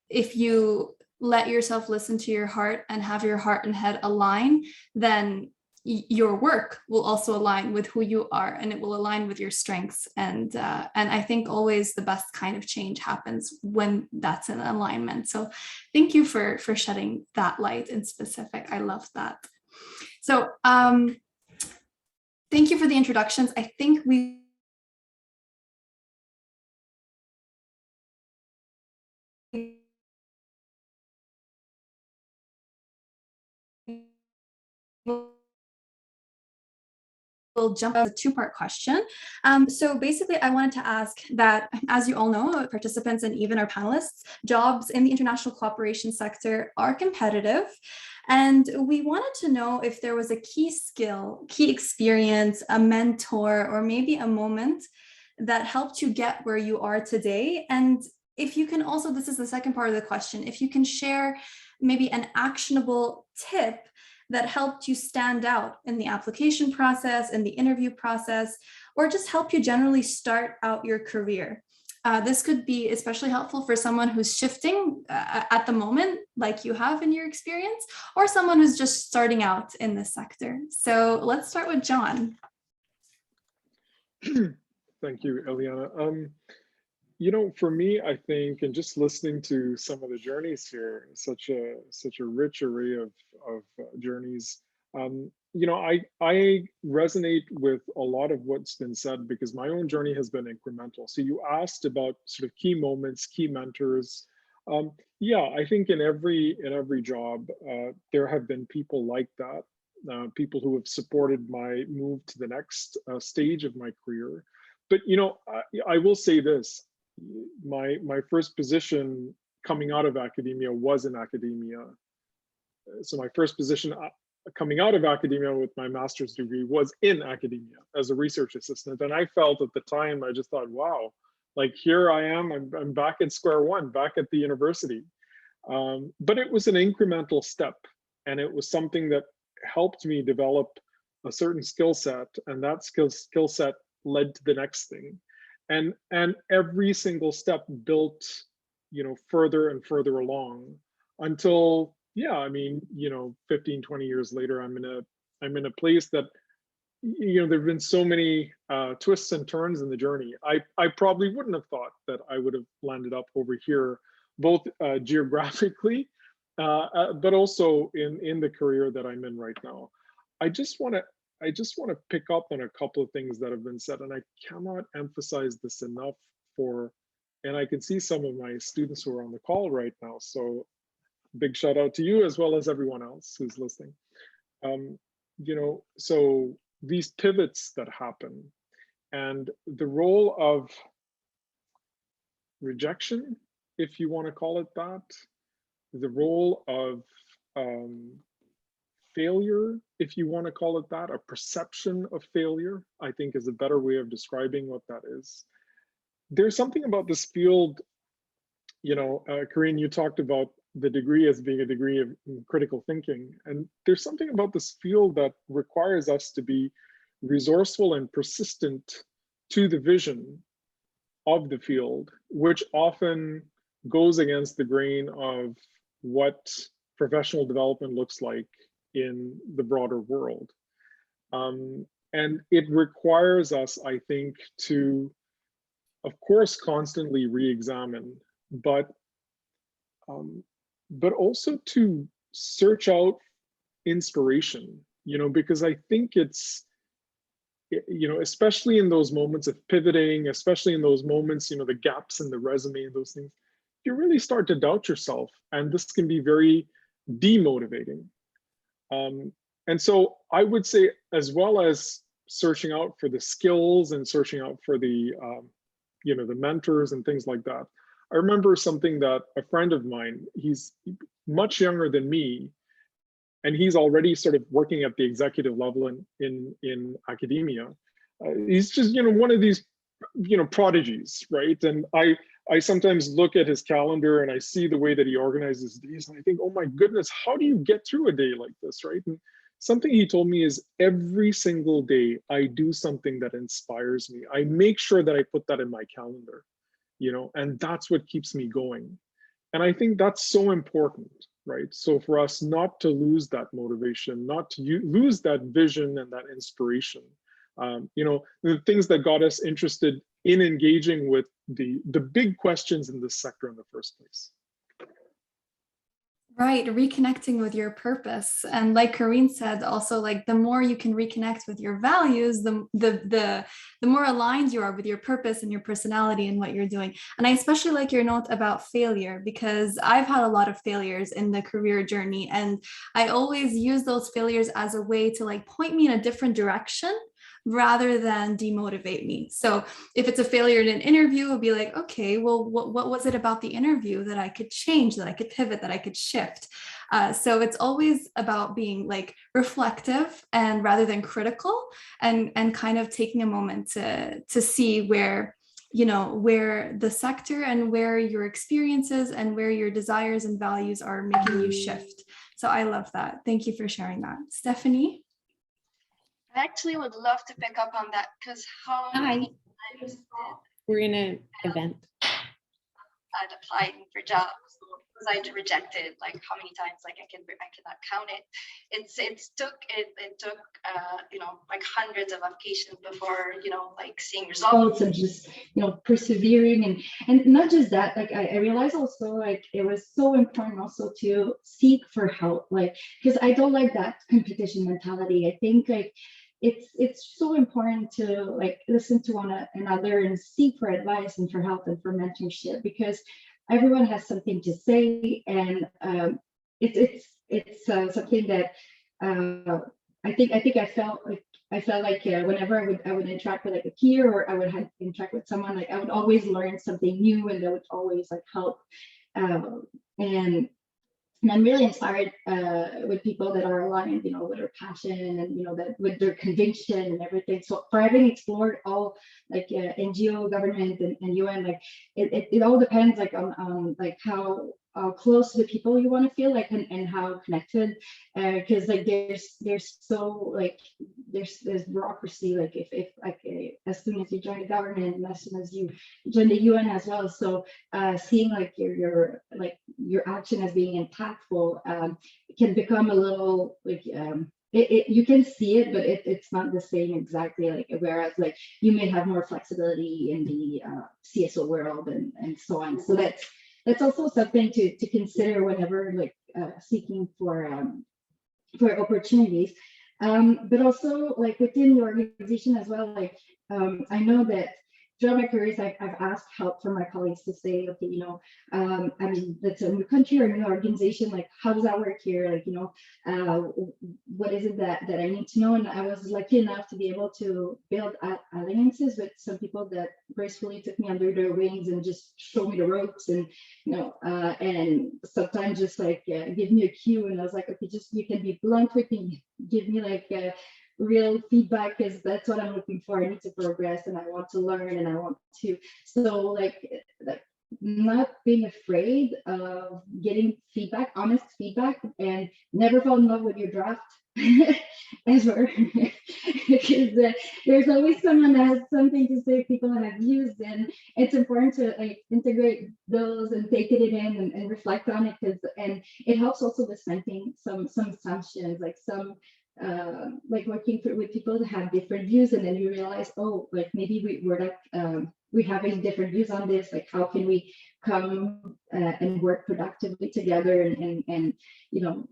if you let yourself listen to your heart and have your heart and head align, then your work will also align with who you are, and it will align with your strengths. And I think always the best kind of change happens when that's in alignment. So thank you for shedding that light in specific. I love that. So thank you for the introductions. I think we we'll jump to a two-part question. So basically, I wanted to ask that, as you all know, participants and even our panelists, jobs in the international cooperation sector are competitive. And we wanted to know if there was a key skill, key experience, a mentor, or maybe a moment that helped you get where you are today. And if you can also, this is the second part of the question, if you can share maybe an actionable tip that helped you stand out in the application process, in the interview process, or just help you generally start out your career. This could be especially helpful for someone who's shifting at the moment, like you have in your experience, or someone who's just starting out in this sector. So let's start with John. Thank you, Eliana. For me, I think, and just listening to some of the journeys here, such a rich array of journeys. I resonate with a lot of what's been said, because my own journey has been incremental. So you asked about sort of key moments, key mentors. I think in every job, there have been people like that, people who have supported my move to the next stage of my career. But I will say this. My first position coming out of academia was in academia. So my first position coming out of academia with my master's degree was in academia as a research assistant. And I felt at the time, I just thought, wow, like here I am, I'm back at square one, back at the university. But it was an incremental step, and it was something that helped me develop a certain skill set, and that skill set led to the next thing. And every single step built, further and further along until, yeah, I mean, 15, 20 years later, I'm in a place that, there've been so many twists and turns in the journey. I probably wouldn't have thought that I would have landed up over here, both geographically, but also in the career that I'm in right now. I just want to pick up on a couple of things that have been said, and I cannot emphasize this enough and I can see some of my students who are on the call right now. So big shout out to you as well as everyone else who's listening. So these pivots that happen and the role of rejection, if you want to call it that, the role of failure, if you want to call it that, a perception of failure, I think is a better way of describing what that is. There's something about this field, Corinne, you talked about the degree as being a degree of critical thinking. And there's something about this field that requires us to be resourceful and persistent to the vision of the field, which often goes against the grain of what professional development looks like in the broader world. And it requires us, I think, to, of course, constantly re-examine, but also to search out inspiration, because I think it's, especially in those moments of pivoting, especially in those moments, the gaps in the resume and those things, you really start to doubt yourself, and this can be very demotivating. And so I would say, as well as searching out for the skills and searching out for the, the mentors and things like that. I remember something that a friend of mine, he's much younger than me, and he's already sort of working at the executive level in academia. He's just, one of these, prodigies, right? And I sometimes look at his calendar and I see the way that he organizes days, and I think, oh my goodness, how do you get through a day like this, right? And something he told me is every single day I do something that inspires me. I make sure that I put that in my calendar, and that's what keeps me going. And I think that's so important, right? So for us not to lose that motivation, not to lose that vision and that inspiration, the things that got us interested in engaging with the big questions in this sector in the first place. Right, reconnecting with your purpose. And like Corinne said, also, like, the more you can reconnect with your values, the more aligned you are with your purpose and your personality and what you're doing. And I especially like your note about failure, because I've had a lot of failures in the career journey, and I always use those failures as a way to, like, point me in a different direction rather than demotivate me. So if it's a failure in an interview, it'll be like, okay, well, what was it about the interview that I could change, that I could pivot, that I could shift? So it's always about being, like, reflective and rather than critical, and kind of taking a moment to see where, where the sector and where your experiences and where your desires and values are making you shift. So I love that. Thank you for sharing that. Stephanie? I actually would love to pick up on that, because how Hi. We're in an event. I'd applying for jobs, was I rejected, like, how many times, like, I cannot count it. It took like hundreds of applications before, like, seeing results and just, persevering, and not just that, like, I realized also, like, it was so important also to seek for help, like, because I don't like that competition mentality. I think, like, it's so important to, like, listen to one another and seek for advice and for help and for mentorship, because everyone has something to say, and it's something that I think I felt like whenever I would interact with, like, a peer, or I would interact with someone, like, I would always learn something new, and that would always, like, help. And And I'm really inspired with people that are aligned, with their passion and, that with their conviction and everything. So for having explored all like NGO, government and UN, like it all depends like on like how close to the people you want to feel like and how connected, because like there's so like there's bureaucracy, like if like as soon as you join the government and as soon as you join the UN as well. So seeing like your action as being impactful can become a little like you can see it, but it's not the same exactly. Like whereas like you may have more flexibility in the CSO world and so on. So that's also something to consider whenever like seeking for opportunities. But also like within your organization as well, like I know that throughout my careers, I've asked help from my colleagues to say, okay, I mean, that's a new country or a new organization, like how does that work here? Like, what is it that I need to know? And I was lucky enough to be able to build alliances with some people that gracefully took me under their wings and just showed me the ropes and, and sometimes just like give me a cue. And I was like, okay, you can be blunt with me, give me like real feedback, because that's what I'm looking for. I need to progress and I want to learn and I want to, so like not being afraid of getting feedback, honest feedback, and never fall in love with your draft ever, because there's always someone that has something to say, people that have used, and it's important to like integrate those and take it in and reflect on it, and it helps also with cementing some assumptions, like some like working with people that have different views, and then you realize, oh, like maybe we're like we're having different views on this, like how can we come and work productively together and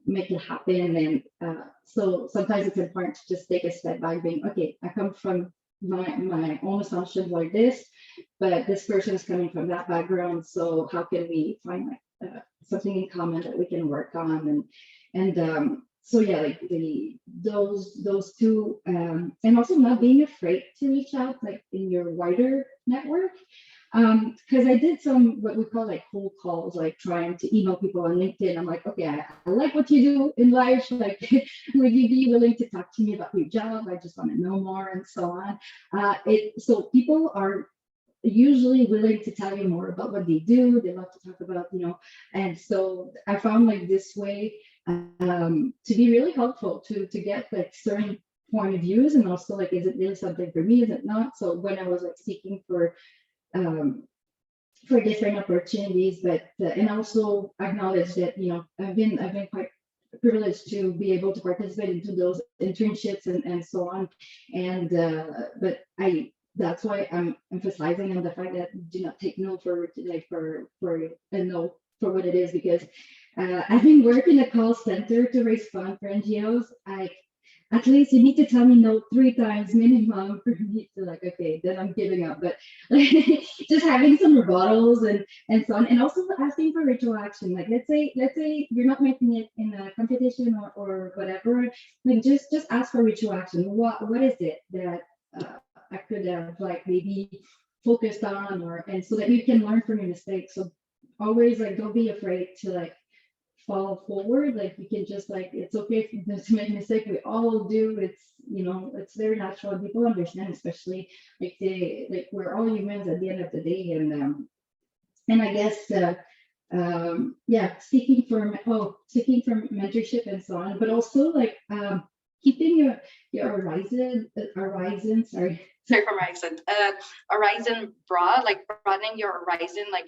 make it happen. And so sometimes it's important to just take a step back, being okay, I come from my own assumptions like this, but this person is coming from that background, so how can we find like something in common that we can work on? And so yeah, like those two, and also not being afraid to reach out like in your wider network, because I did some what we call like cold calls, like trying to email people on LinkedIn. I'm like, okay, I like what you do in life, like would you be willing to talk to me about your job? I just want to know more, and so on. So people are usually willing to tell you more about what they do. They love to talk about, and so I found like this way to be really helpful to get like certain point of views, and also like, is it really something for me? Is it not? So when I was like seeking for different opportunities, but and also acknowledge that I've been quite privileged to be able to participate into those internships and so on, and but that's why I'm emphasizing on the fact that do not take no for a no for what it is, because having worked in a call center to raise funds for NGOs, at least you need to tell me no 3 times minimum for me to like, okay, then I'm giving up. But like, just having some rebuttals and so on, and also asking for ritual action. Like let's say you're not making it in a competition or whatever, like just ask for ritual action. What is it that I could have like maybe focused on, and so that you can learn from your mistakes. So always like don't be afraid to like fall forward. Like you can just like, it's okay to make a mistake. We all do. It's it's very natural. People understand, especially like we're all humans at the end of the day. And I guess yeah, seeking for mentorship and so on, but also like keeping your horizon broad, like broadening your horizon, like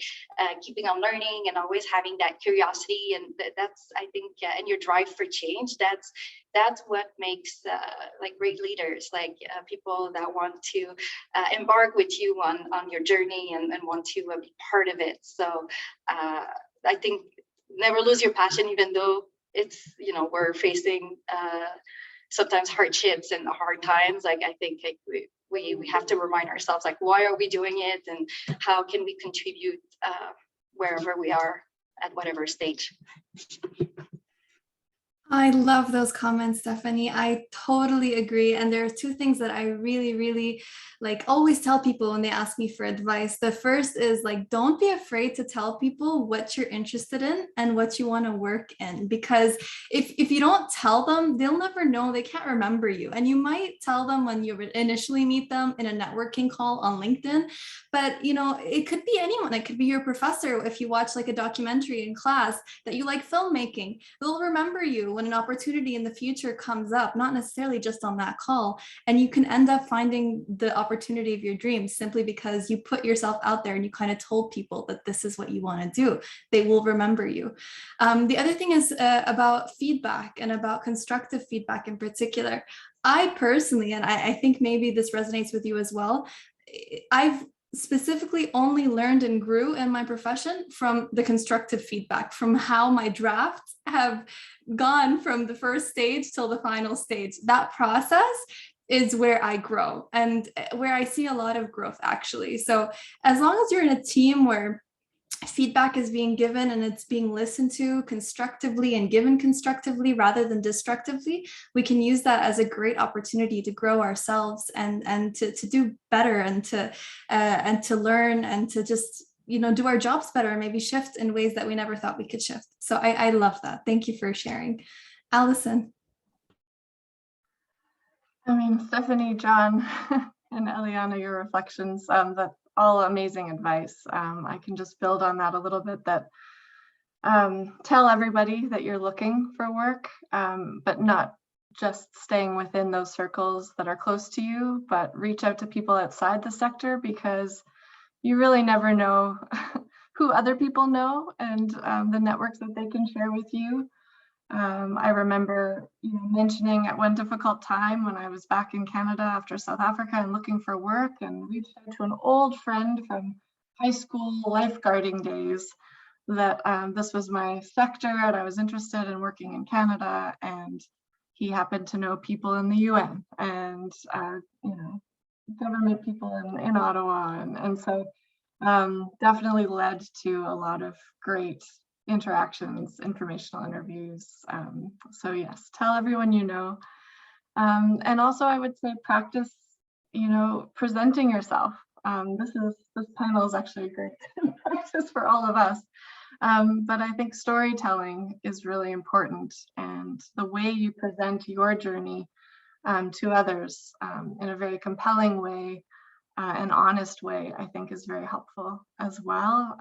keeping on learning and always having that curiosity, and that's, I think, and your drive for change. That's what makes like great leaders, like people that want to embark with you on your journey and want to be part of it. So I think never lose your passion, even though it's we're facing sometimes hardships and hard times. Like I think like we have to remind ourselves, like, why are we doing it, and how can we contribute wherever we are at whatever stage. I love those comments, Stephanie. I totally agree. And there are two things that I really, really like always tell people when they ask me for advice. The first is like, don't be afraid to tell people what you're interested in and what you want to work in. Because if you don't tell them, they'll never know. They can't remember you. And you might tell them when you initially meet them in a networking call on LinkedIn. But you know, it could be anyone. It could be your professor. If you watch like a documentary in class that you like filmmaking, they'll remember you when an opportunity in the future comes up, not necessarily just on that call. And you can end up finding the opportunity of your dreams simply because you put yourself out there and you kind of told people that this is what you want to do. They will remember you. The other thing is about feedback and about constructive feedback in particular. I personally, and I think maybe this resonates with you as well, I've specifically only learned and grew in my profession from the constructive feedback, from how my drafts have gone from the first stage till the final stage. That process is where I grow and where I see a lot of growth, actually. So as long as you're in a team where feedback is being given and it's being listened to constructively and given constructively rather than destructively, we can use that as a great opportunity to grow ourselves and to do better and to learn and to just, you know, do our jobs better and maybe shift in ways that we never thought we could shift. So I love that. Thank you for sharing. Allison. I mean, Stephanie, John, and Eliana, your reflections, that all amazing advice. I can just build on that a little bit, that tell everybody that you're looking for work, but not just staying within those circles that are close to you, but reach out to people outside the sector, because you really never know who other people know and the networks that they can share with you. I remember, mentioning at one difficult time when I was back in Canada after South Africa and looking for work, and reached out to an old friend from high school lifeguarding days that this was my sector and I was interested in working in Canada, and he happened to know people in the UN and government people in Ottawa, and so definitely led to a lot of great interactions, informational interviews. So yes, tell everyone you know. And also I would say practice, presenting yourself. This panel is actually a great practice for all of us. But I think storytelling is really important, and the way you present your journey to others in a very compelling way, an honest way, I think is very helpful as well.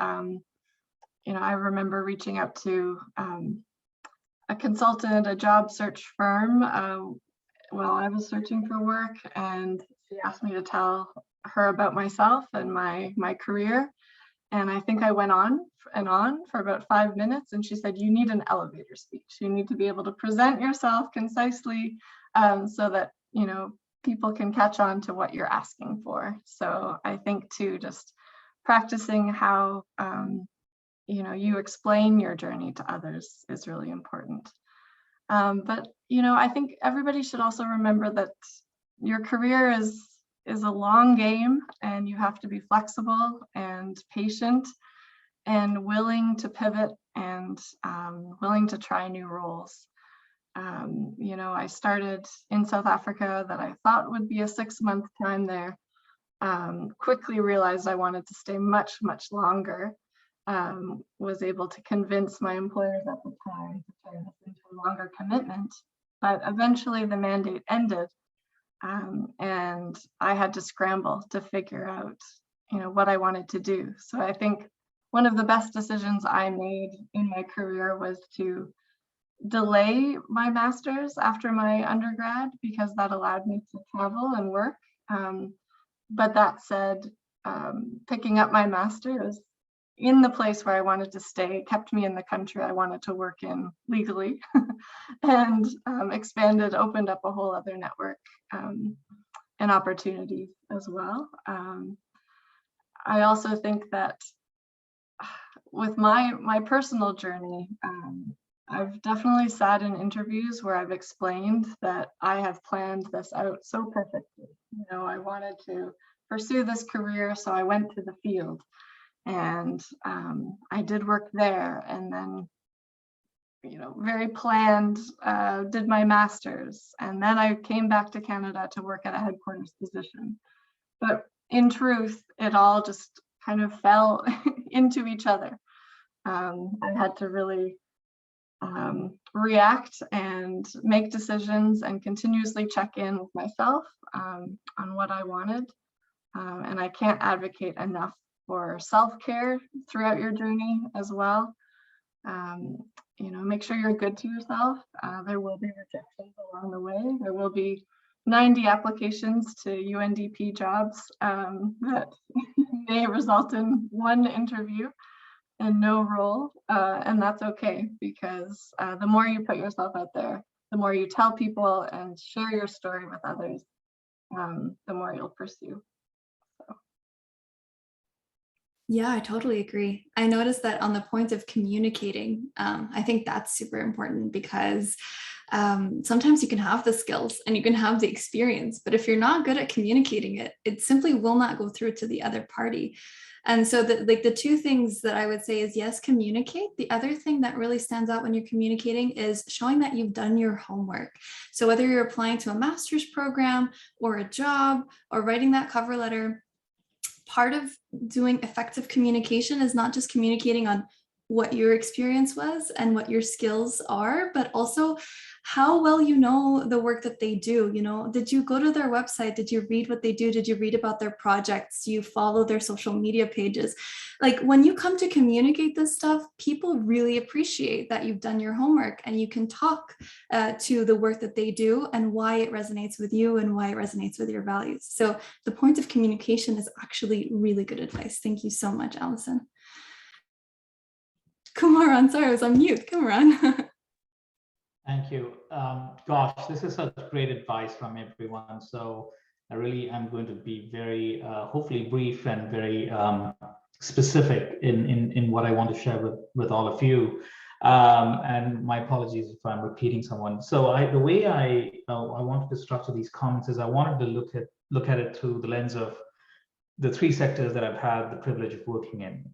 I remember reaching out to a consultant, a job search firm while I was searching for work, and she asked me to tell her about myself and my career. And I think I went on and on for about 5 minutes, and she said, you need an elevator speech. You need to be able to present yourself concisely so that, people can catch on to what you're asking for. So I think too, just practicing how you explain your journey to others is really important. But I think everybody should also remember that your career is a long game, and you have to be flexible and patient and willing to pivot and willing to try new roles. I started in South Africa that I thought would be a 6-month time there. Quickly realized I wanted to stay much, much longer. Was able to convince my employers at the time to turn this into a longer commitment, but eventually the mandate ended, and I had to scramble to figure out, what I wanted to do. So I think one of the best decisions I made in my career was to delay my master's after my undergrad, because that allowed me to travel and work. But that said, picking up my master's in the place where I wanted to stay kept me in the country I wanted to work in legally, and opened up a whole other network and opportunities as well. I also think that with my personal journey, I've definitely sat in interviews where I've explained that I have planned this out so perfectly. I wanted to pursue this career, so I went to the field. And I did work there, and then very planned, did my master's, and then I came back to Canada to work at a headquarters position. But in truth, it all just kind of fell into each other. I had to really react and make decisions and continuously check in with myself on what I wanted. And I can't advocate enough for self-care throughout your journey as well. Make sure you're good to yourself. There will be rejections along the way. There will be 90 applications to UNDP jobs that may result in one interview and no role. And that's okay, because the more you put yourself out there, the more you tell people and share your story with others, the more you'll pursue. Yeah, I totally agree. I noticed that on the point of communicating, I think that's super important, because sometimes you can have the skills and you can have the experience, but if you're not good at communicating it, it simply will not go through to the other party. And so the two things that I would say is, yes, communicate. The other thing that really stands out when you're communicating is showing that you've done your homework. So whether you're applying to a master's program or a job or writing that cover letter, part of doing effective communication is not just communicating on what your experience was and what your skills are, but also how well you know the work that they do. Did you go to their website? Did you read what they do? Did you read about their projects? Do you follow their social media pages? Like, when you come to communicate this stuff, people really appreciate that you've done your homework and you can talk to the work that they do and why it resonates with you and why it resonates with your values. So the point of communication is actually really good advice. Thank you so much, Allison. Kumaran, sorry, I was on mute. Kumaran. Thank you. Gosh, this is such great advice from everyone. So I really am going to be very, hopefully brief and very specific in what I want to share with all of you. And my apologies if I'm repeating someone. So the way I wanted to structure these comments is I wanted to look at it through the lens of the three sectors that I've had the privilege of working in,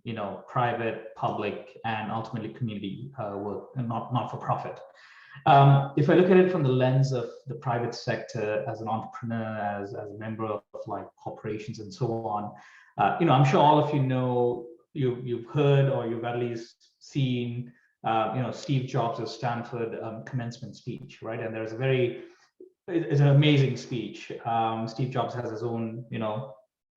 private, public, and ultimately community work, and not for profit. If I look at it from the lens of the private sector, as an entrepreneur, as a member of like corporations and so on, I'm sure all of you've heard, or you've at least seen, Steve Jobs' Stanford commencement speech, right? And it's an amazing speech. Steve Jobs has his own,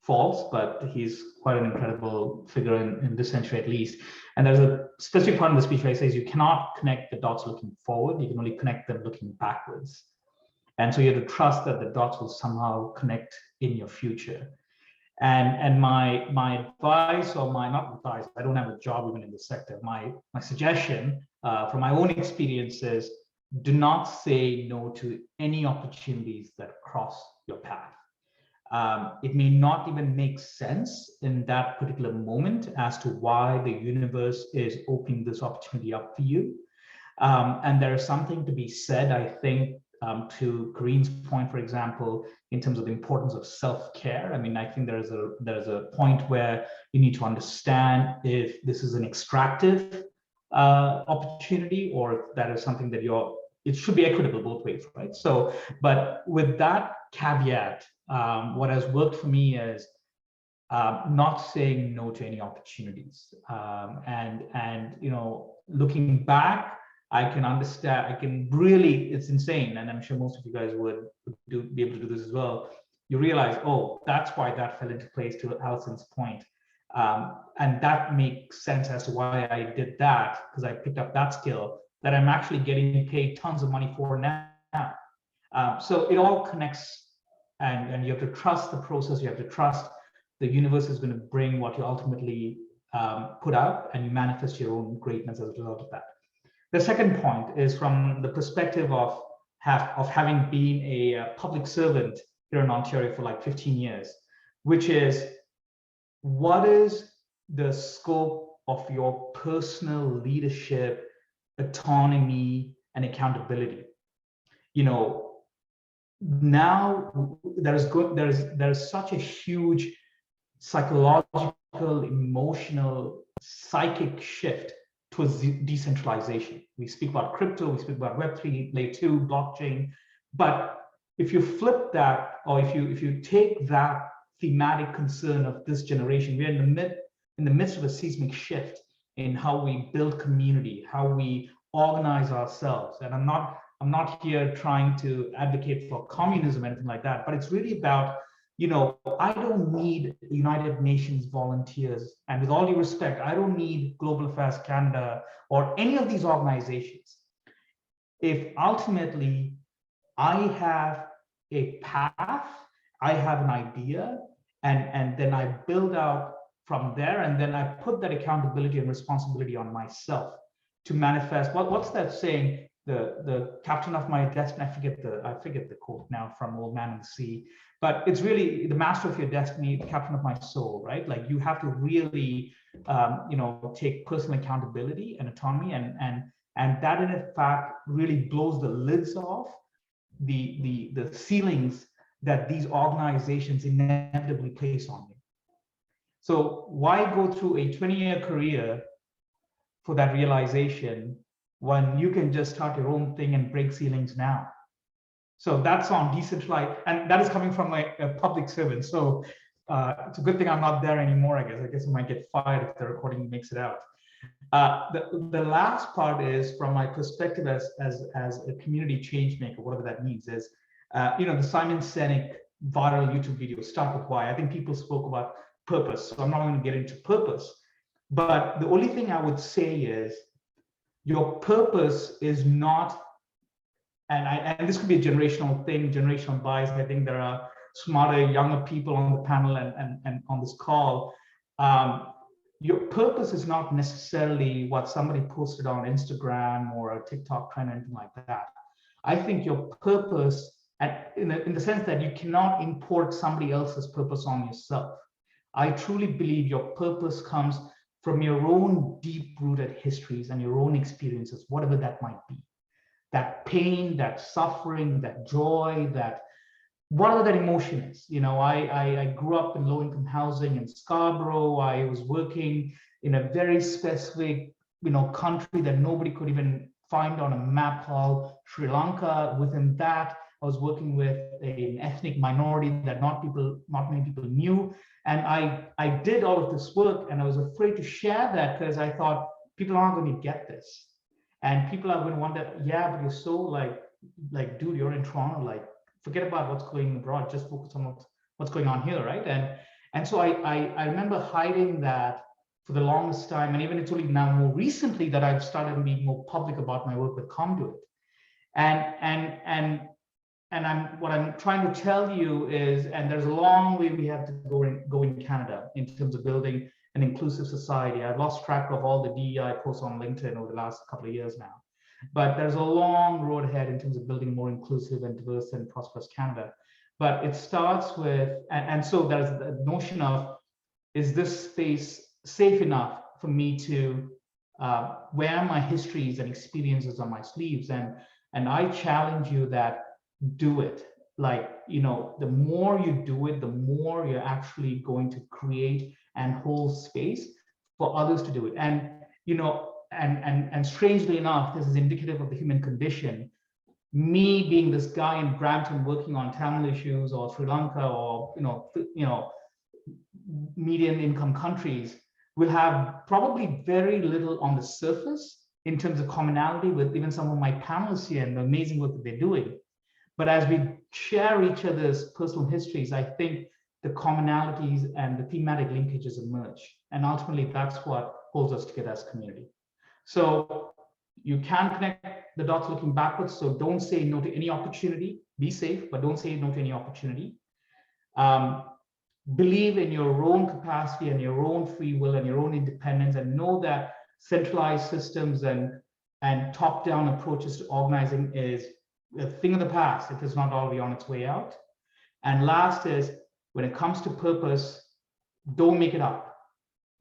faults, but he's quite an incredible figure in this century at least. And there's a specific part of the speech where he says you cannot connect the dots looking forward, you can only connect them looking backwards. And so you have to trust that the dots will somehow connect in your future. And my advice, or not advice, I don't have a job even in the sector. My suggestion from my own experiences, do not say no to any opportunities that cross your path. It may not even make sense in that particular moment as to why the universe is opening this opportunity up for you. And there is something to be said, I think, to Corinne's point, for example, in terms of the importance of self-care. I mean, I think there's a point where you need to understand if this is an extractive opportunity, or if that is something that it should be equitable both ways, right? So, but with that caveat, what has worked for me is not saying no to any opportunities. And looking back, I can understand, it's insane. And I'm sure most of you guys would be able to do this as well. You realize, oh, that's why that fell into place, to Allison's point. And that makes sense as to why I did that, because I picked up that skill that I'm actually getting paid tons of money for now. So it all connects, and you have to trust the process. You have to trust the universe is going to bring what you ultimately put out, and you manifest your own greatness as a result of that. The second point is from the perspective of having been a public servant here in Ontario for like 15 years, which is, what is the scope of your personal leadership, autonomy, and accountability? Now there is such a huge psychological, emotional, psychic shift towards decentralization. We speak about crypto, we speak about Web3, Layer 2, blockchain. But if you flip that, or if you take that thematic concern of this generation, we're in the midst of a seismic shift in how we build community, how we organize ourselves. And I'm not here trying to advocate for communism or anything like that, but it's really about, I don't need United Nations volunteers. And with all due respect, I don't need Global Affairs Canada or any of these organizations. If ultimately I have a path, I have an idea, and then I build out from there, and then I put that accountability and responsibility on myself to manifest. What's that saying? The captain of my destiny. I forget the quote now from Old Man and the Sea, but it's really the master of your destiny, the captain of my soul, right? Like you have to really, take personal accountability and autonomy, and that in fact really blows the lids off the ceilings that these organizations inevitably place on you. So why go through a 20-year career for that realization when you can just start your own thing and break ceilings now? So that's on decentralized, and that is coming from a public servant. So it's a good thing I'm not there anymore, I guess. I guess I might get fired if the recording makes it out. The last part is from my perspective as a community change maker, whatever that means, is the Simon Sinek viral YouTube video, Start With Why. I think people spoke about purpose, so I'm not going to get into purpose. But the only thing I would say is your purpose is not, and this could be a generational thing, generational bias. I think there are smarter, younger people on the panel and on this call. Your purpose is not necessarily what somebody posted on Instagram or a TikTok trend or anything like that. I think your purpose, in the sense that you cannot import somebody else's purpose on yourself. I truly believe your purpose comes from your own deep-rooted histories and your own experiences, whatever that might be. That pain, that suffering, that joy, that whatever that emotion is. I grew up in low-income housing in Scarborough. I was working in a very specific, country that nobody could even find on a map called Sri Lanka. Within that, I was working with an ethnic minority that not many people knew. And I did all of this work, and I was afraid to share that because I thought people aren't going to get this. And people are going to wonder, yeah, but you're so like, dude, you're in Toronto, like, forget about what's going abroad, just focus on what's going on here, right? And so I remember hiding that for the longest time, and even it's only now more recently that I've started being more public about my work with Conduit. And what I'm trying to tell you is, and there's a long way we have to go in Canada in terms of building an inclusive society. I've lost track of all the DEI posts on LinkedIn over the last couple of years now. But there's a long road ahead in terms of building a more inclusive and diverse and prosperous Canada. But it starts with, and so there's the notion of, is this space safe enough for me to wear my histories and experiences on my sleeves? And I challenge you that do it. Like, the more you do it, the more you're actually going to create and hold space for others to do it. And, and strangely enough, this is indicative of the human condition. Me being this guy in Brampton working on Tamil issues, or Sri Lanka, or median income countries, will have probably very little on the surface in terms of commonality with even some of my panelists here and the amazing work that they're doing. But as we share each other's personal histories, I think the commonalities and the thematic linkages emerge. And ultimately, that's what holds us together as a community. So you can connect the dots looking backwards. So don't say no to any opportunity. Be safe, but don't say no to any opportunity. Believe in your own capacity and your own free will and your own independence, and know that centralized systems and top-down approaches to organizing is a thing of the past. It is not already on its way out. And last is, when it comes to purpose, don't make it up.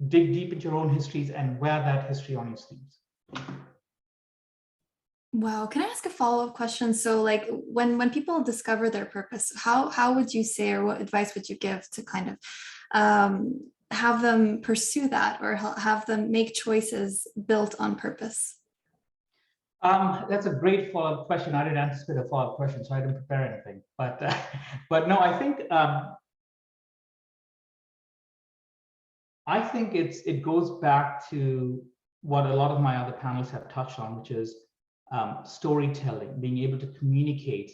Dig deep into your own histories and wear that history on your sleeves. Wow, can I ask a follow-up question? So like when people discover their purpose, how would you say, or what advice would you give to kind of have them pursue that, or have them make choices built on purpose? That's a great follow-up question. I didn't anticipate a follow-up question, so I didn't prepare anything. But but no, I think it goes back to what a lot of my other panelists have touched on, which is storytelling, being able to communicate,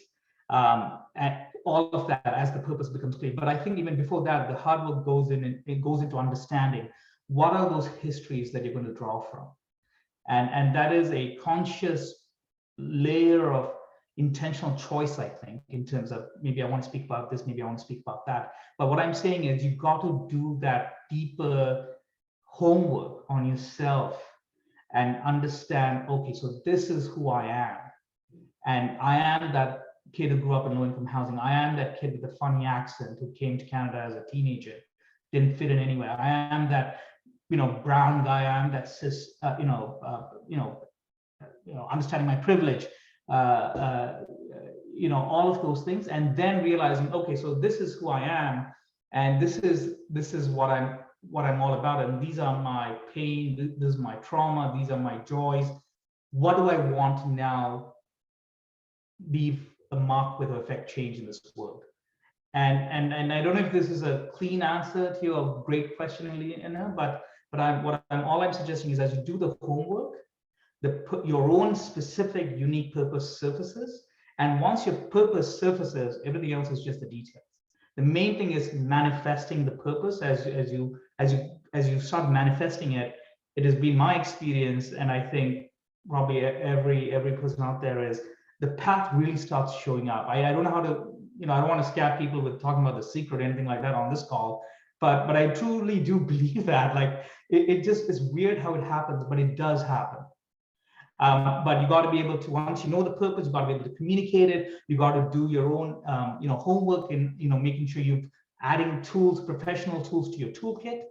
and all of that as the purpose becomes clear. But I think even before that, the hard work goes in, and it goes into understanding what are those histories that you're going to draw from. And that is a conscious layer of intentional choice, I think, in terms of maybe I want to speak about this, maybe I want to speak about that. But what I'm saying is you've got to do that deeper homework on yourself and understand, okay, so this is who I am. And I am that kid who grew up in low-income housing. I am that kid with a funny accent who came to Canada as a teenager, didn't fit in anywhere. I am that brown guy. I am that cis, understanding my privilege, all of those things, and then realizing, okay, so this is who I am, and this is what I'm all about, and these are my pain, this is my trauma, these are my joys. What do I want to now leave a mark with or affect change in this world? And I don't know if this is a clean answer to your great question, Elena, but all I'm suggesting is, as you do the homework, your own specific unique purpose surfaces, and once your purpose surfaces, everything else is just the details. The main thing is manifesting the purpose. As you start manifesting it, it has been my experience, and I think probably every person out there, is the path really starts showing up. I don't know how to, I don't want to scare people with talking about the secret or anything like that on this call, but I truly do believe that, like, it just is weird how it happens, but it does happen. But you got to be able to, once you know the purpose, you got to be able to communicate it. You got to do your own, homework, and making sure you're adding tools, professional tools to your toolkit.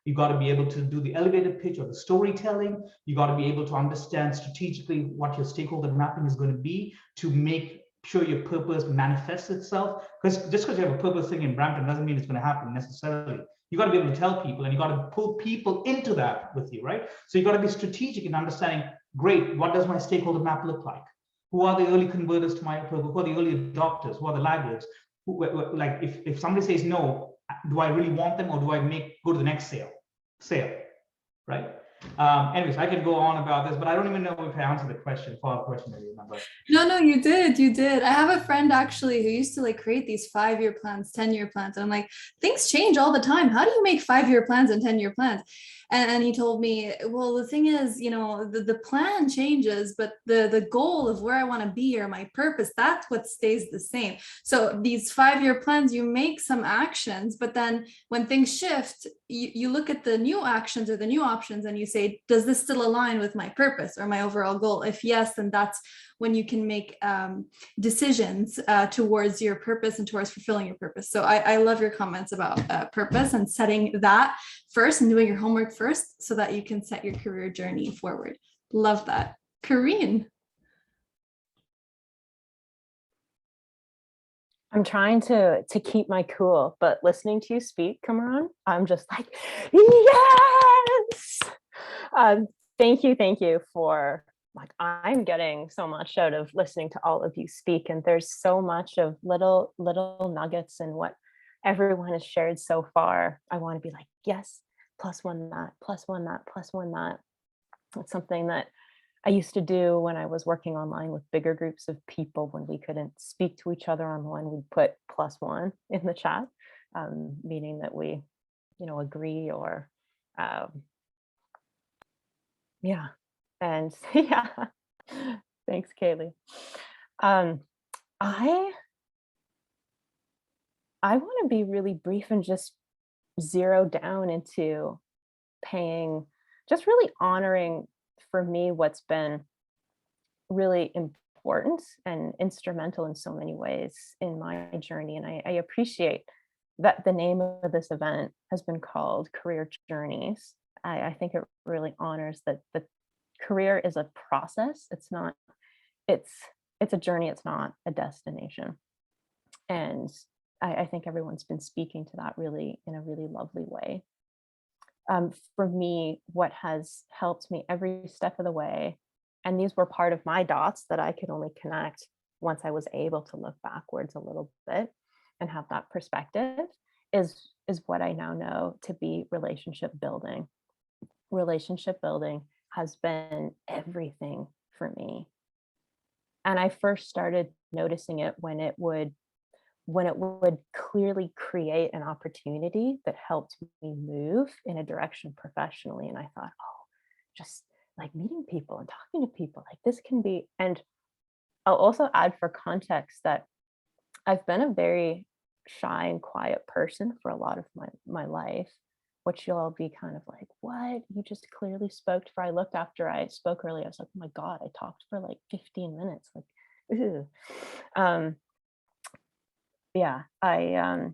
You got to be able to do the elevator pitch or the storytelling. You got to be able to understand strategically what your stakeholder mapping is going to be to make sure your purpose manifests itself. Because just because you have a purpose thing in Brampton doesn't mean it's going to happen necessarily. You got to be able to tell people, and you got to pull people into that with you, right? So you got to be strategic in understanding, great, what does my stakeholder map look like? Who are the early converters to my purpose? Who are the early adopters? Who are the laggards? Like, if somebody says no, do I really want them, or do I go to the next sale, right? Anyways, I could go on about this, but I don't even know if I answered the question, follow-up question, maybe. No, you did. I have a friend actually who used to create these 5-year plans, 10-year plans. And I'm like, things change all the time. How do you make 5-year plans and 10-year plans? And he told me, well, the thing is, the plan changes, but the goal of where I want to be, or my purpose, that's what stays the same. So these 5-year plans, you make some actions, but then when things shift, you look at the new actions or the new options, and you say, does this still align with my purpose or my overall goal? If yes, then that's when you can make decisions towards your purpose and towards fulfilling your purpose. So I love your comments about purpose and setting that first and doing your homework first, so that you can set your career journey forward. Love that. Karine. I'm trying to keep my cool, but listening to you speak, Kamaran, I'm just like, yes! Thank you for, I'm getting so much out of listening to all of you speak, and there's so much of little nuggets in what everyone has shared so far. I want to be like, yes, plus one that, plus one that, plus one that. It's something that I used to do when I was working online with bigger groups of people. When we couldn't speak to each other online, we'd put +1 in the chat, meaning that we, agree, or yeah. And yeah, thanks, Kaylee. I want to be really brief and just zero down into just really honoring, for me, what's been really important and instrumental in so many ways in my journey. And I appreciate that the name of this event has been called Career Journeys. I think it really honors that the career is a process. It's a journey. It's not a destination. And I think everyone's been speaking to that really in a really lovely way. for me, what has helped me every step of the way, and these were part of my dots that I could only connect once I was able to look backwards a little bit and have that perspective, is what I now know to be relationship building. Relationship building has been everything for me. And I first started noticing it when it would clearly create an opportunity that helped me move in a direction professionally. And I thought, oh, just like meeting people and talking to people, like this can be. And I'll also add for context that I've been a very shy and quiet person for a lot of my life, which you'll all be kind of like, what? You just clearly spoke for. I looked after I spoke earlier. I was like, oh my God, I talked for like 15 minutes. Like, ooh. Yeah, I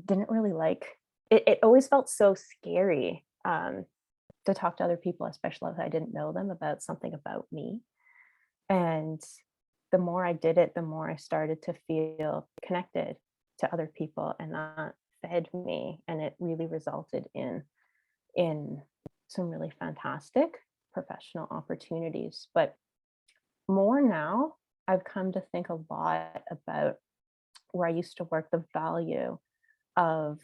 didn't really like it. It always felt so scary to talk to other people, especially if I didn't know them, about something about me. And the more I did it, the more I started to feel connected to other people, and that fed me, and it really resulted in some really fantastic professional opportunities. But more now, I've come to think a lot about where I used to work, the value of,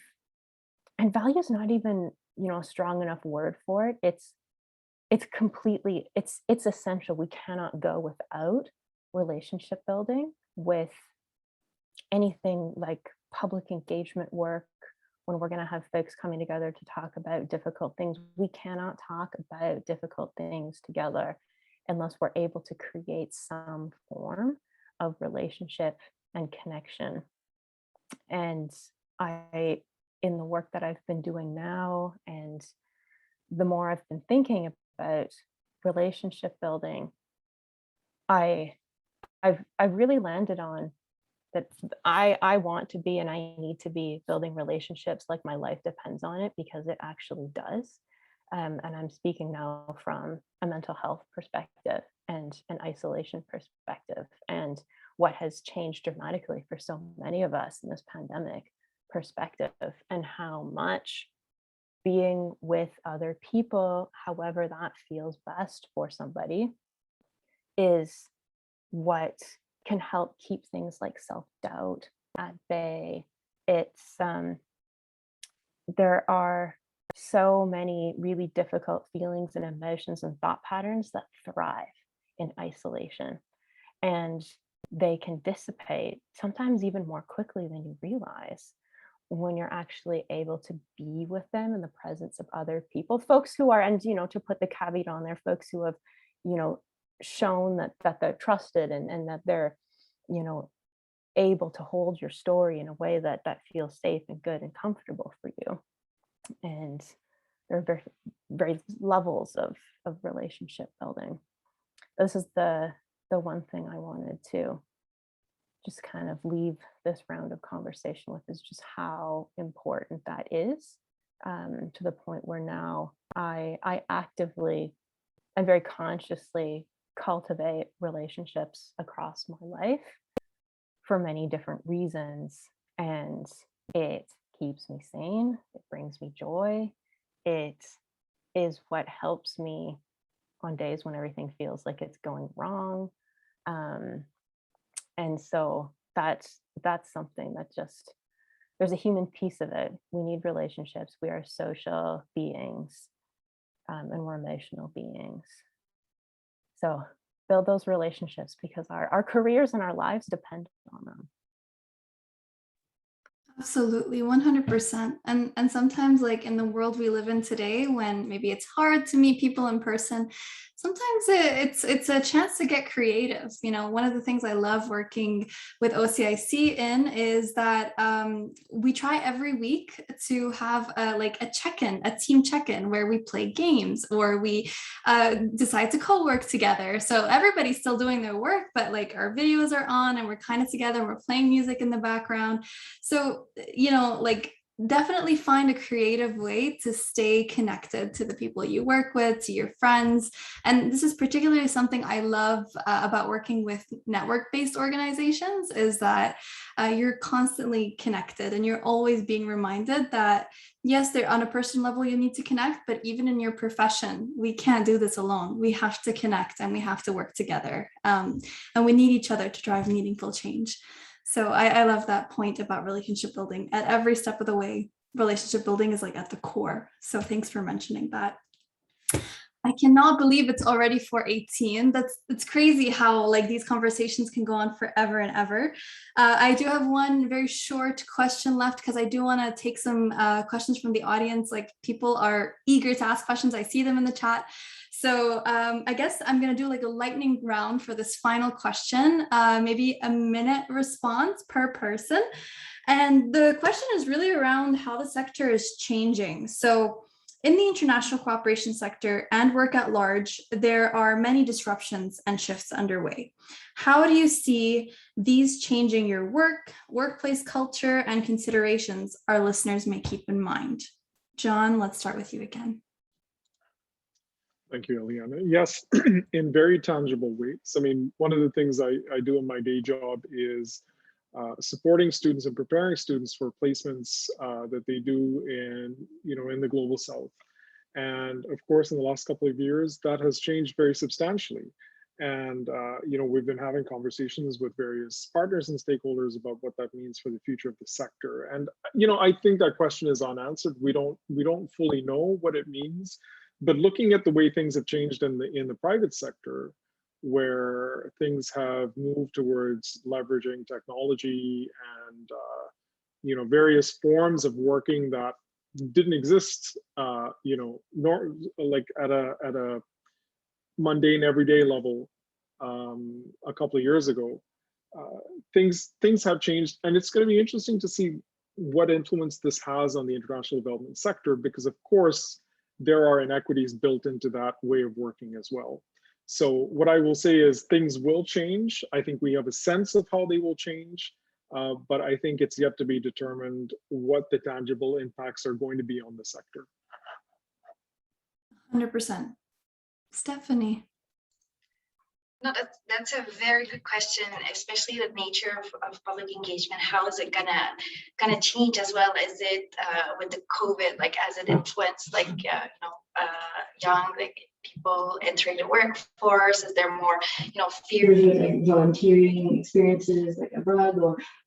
and value is not even, a strong enough word for it. It's completely, it's essential. We cannot go without relationship building with anything like public engagement work. When we're going to have folks coming together to talk about difficult things, we cannot talk about difficult things together unless we're able to create some form of relationship and connection. And in the work that I've been doing now, and the more I've been thinking about relationship building, I've really landed on that I want to be, and I need to be building relationships like my life depends on it, because it actually does. And I'm speaking now from a mental health perspective and an isolation perspective, and what has changed dramatically for so many of us in this pandemic perspective, and how much being with other people, however that feels best for somebody, is what can help keep things like self-doubt at bay. It's there are so many really difficult feelings and emotions and thought patterns that thrive in isolation, and they can dissipate sometimes even more quickly than you realize when you're actually able to be with them in the presence of other people, folks who are, and to put the caveat on there, folks who have shown that they're trusted, and that they're able to hold your story in a way that feels safe and good and comfortable for you. And there are very levels of relationship building. This is the one thing I wanted to just kind of leave this round of conversation with, is just how important that is, to the point where now I actively and very consciously cultivate relationships across my life for many different reasons. And it keeps me sane. It brings me joy. It is what helps me on days when everything feels like it's going wrong. And so that's something that just, there's a human piece of it. We need relationships. We are social beings, and we're emotional beings. So build those relationships, because our careers and our lives depend on them. Absolutely, 100%. And sometimes, like in the world we live in today, when maybe it's hard to meet people in person, sometimes it's a chance to get creative. One of the things I love working with OCIC in is that we try every week to have a check-in, a team check-in, where we play games, or we decide to co-work together. So everybody's still doing their work, but like our videos are on and we're kind of together, we're playing music in the background. So, like definitely find a creative way to stay connected to the people you work with, to your friends. And this is particularly something I love about working with network-based organizations, is that you're constantly connected and you're always being reminded that, yes, they're on a personal level you need to connect, but even in your profession, we can't do this alone. We have to connect and we have to work together. And we need each other to drive meaningful change. So I love that point about relationship building. At every step of the way, relationship building is like at the core. So thanks for mentioning that. I cannot believe it's already 4:18. It's crazy how like these conversations can go on forever and ever. I do have one very short question left because I do want to take some questions from the audience. Like, people are eager to ask questions. I see them in the chat. So I guess I'm going to do like a lightning round for this final question, maybe a minute response per person. And the question is really around how the sector is changing. So in the international cooperation sector and work at large, there are many disruptions and shifts underway. How do you see these changing your work, workplace culture, and considerations our listeners may keep in mind? John, let's start with you again. Thank you, Eliana. Yes, in very tangible ways. I mean, one of the things I do in my day job is supporting students and preparing students for placements that they do in the global South. And of course, in the last couple of years, that has changed very substantially. And we've been having conversations with various partners and stakeholders about what that means for the future of the sector. And I think that question is unanswered. We don't fully know what it means. But looking at the way things have changed in the private sector, where things have moved towards leveraging technology and various forms of working that didn't exist, nor like at a mundane everyday level a couple of years ago. Things have changed, and it's going to be interesting to see what influence this has on the international development sector, because of course there are inequities built into that way of working as well. So what I will say is things will change. I think we have a sense of how they will change, but I think it's yet to be determined what the tangible impacts are going to be on the sector. 100%. Stephanie. No, that's a very good question, especially the nature of public engagement. How is it gonna change, as well as it with the COVID, like as it influenced young people entering the workforce? Is there more fears of like volunteering experiences like abroad,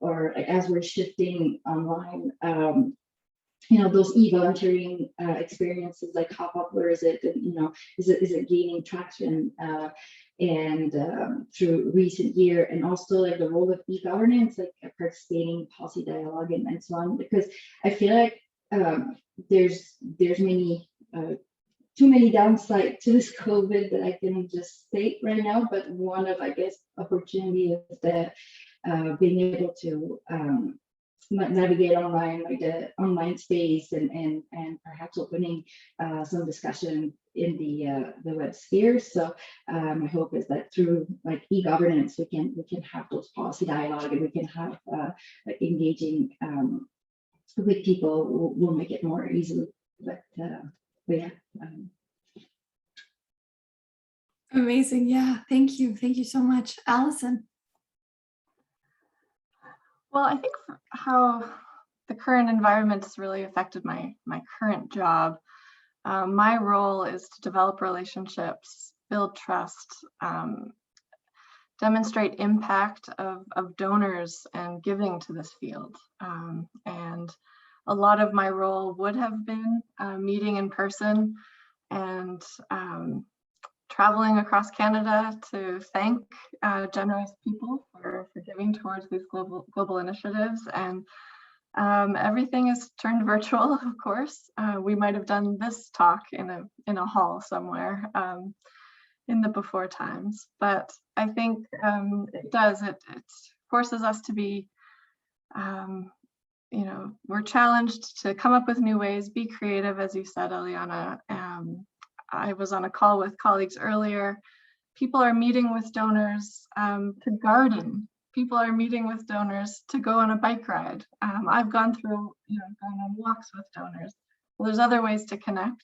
or like, as we're shifting online? Those e-volunteering experiences, like how popular is it? And is it gaining traction? And through recent year, and also like the role of e-governance, like participating policy dialogue and so on, because I feel like there's too many downsides to this COVID that I can just state right now. But one of, I guess, opportunity is that being able to navigate online, like the online space, and perhaps opening some discussion in the web sphere. So my hope is that through like e-governance, we can have those policy dialogue, and we can have engaging with people. Will make it more easily. But yeah. Amazing. Yeah. Thank you. Thank you so much, Allison. Well, I think how the current environment has really affected my current job. My role is to develop relationships, build trust, demonstrate impact of donors and giving to this field. And a lot of my role would have been meeting in person and traveling across Canada to thank generous people for giving towards these global initiatives. And everything is turned virtual, of course. We might have done this talk in a hall somewhere in the before times, but I think it forces us to be, we're challenged to come up with new ways, be creative, as you said, Eliana. I was on a call with colleagues earlier. People are meeting with donors to garden people are meeting with donors to go on a bike ride. I've gone through, gone on walks with donors. Well, there's other ways to connect.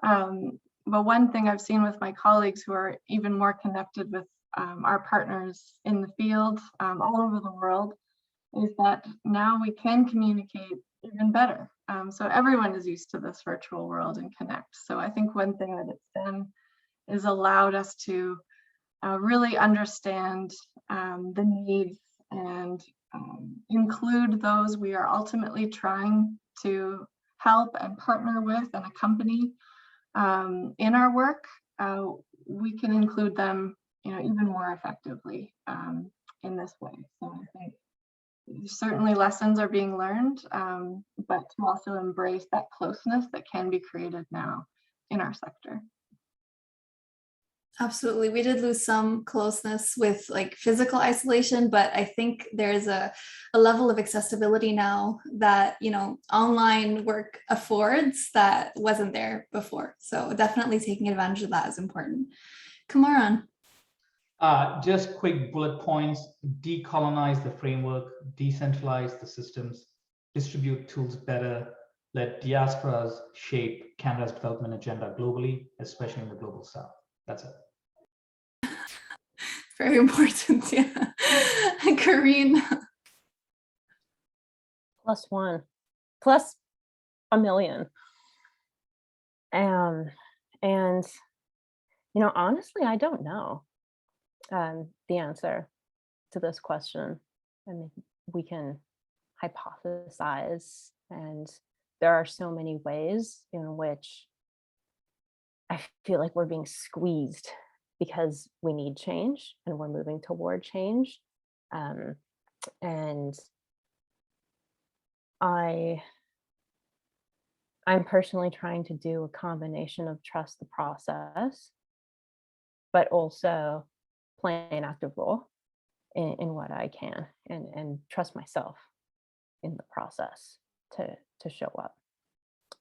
But one thing I've seen with my colleagues who are even more connected with our partners in the field all over the world is that now we can communicate even better. So everyone is used to this virtual world and connect. So I think one thing that it's done is allowed us to really understand the needs and include those we are ultimately trying to help and partner with and accompany in our work. We can include them, even more effectively in this way. So I think certainly lessons are being learned, but to also embrace that closeness that can be created now in our sector. Absolutely. We did lose some closeness with like physical isolation, but I think there's a level of accessibility now that, online work affords that wasn't there before. So definitely taking advantage of that is important. Kamaran. Just quick bullet points: decolonize the framework, decentralize the systems, distribute tools better, let diasporas shape Canada's development agenda globally, especially in the global south. That's it. Very important, yeah. Karine. +1, plus a million. And honestly, I don't know the answer to this question. I mean, we can hypothesize, and there are so many ways in which I feel like we're being squeezed because we need change and we're moving toward change. And I'm personally trying to do a combination of trust the process, but also play an active role in what I can, and trust myself in the process to show up.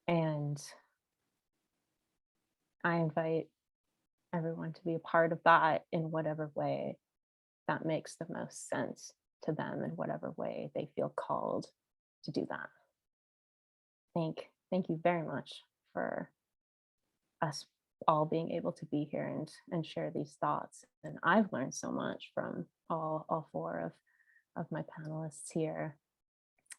And I invite everyone to be a part of that in whatever way that makes the most sense to them, in whatever way they feel called to do that. Thank you very much for us all being able to be here and share these thoughts. And I've learned so much from all four of my panelists here.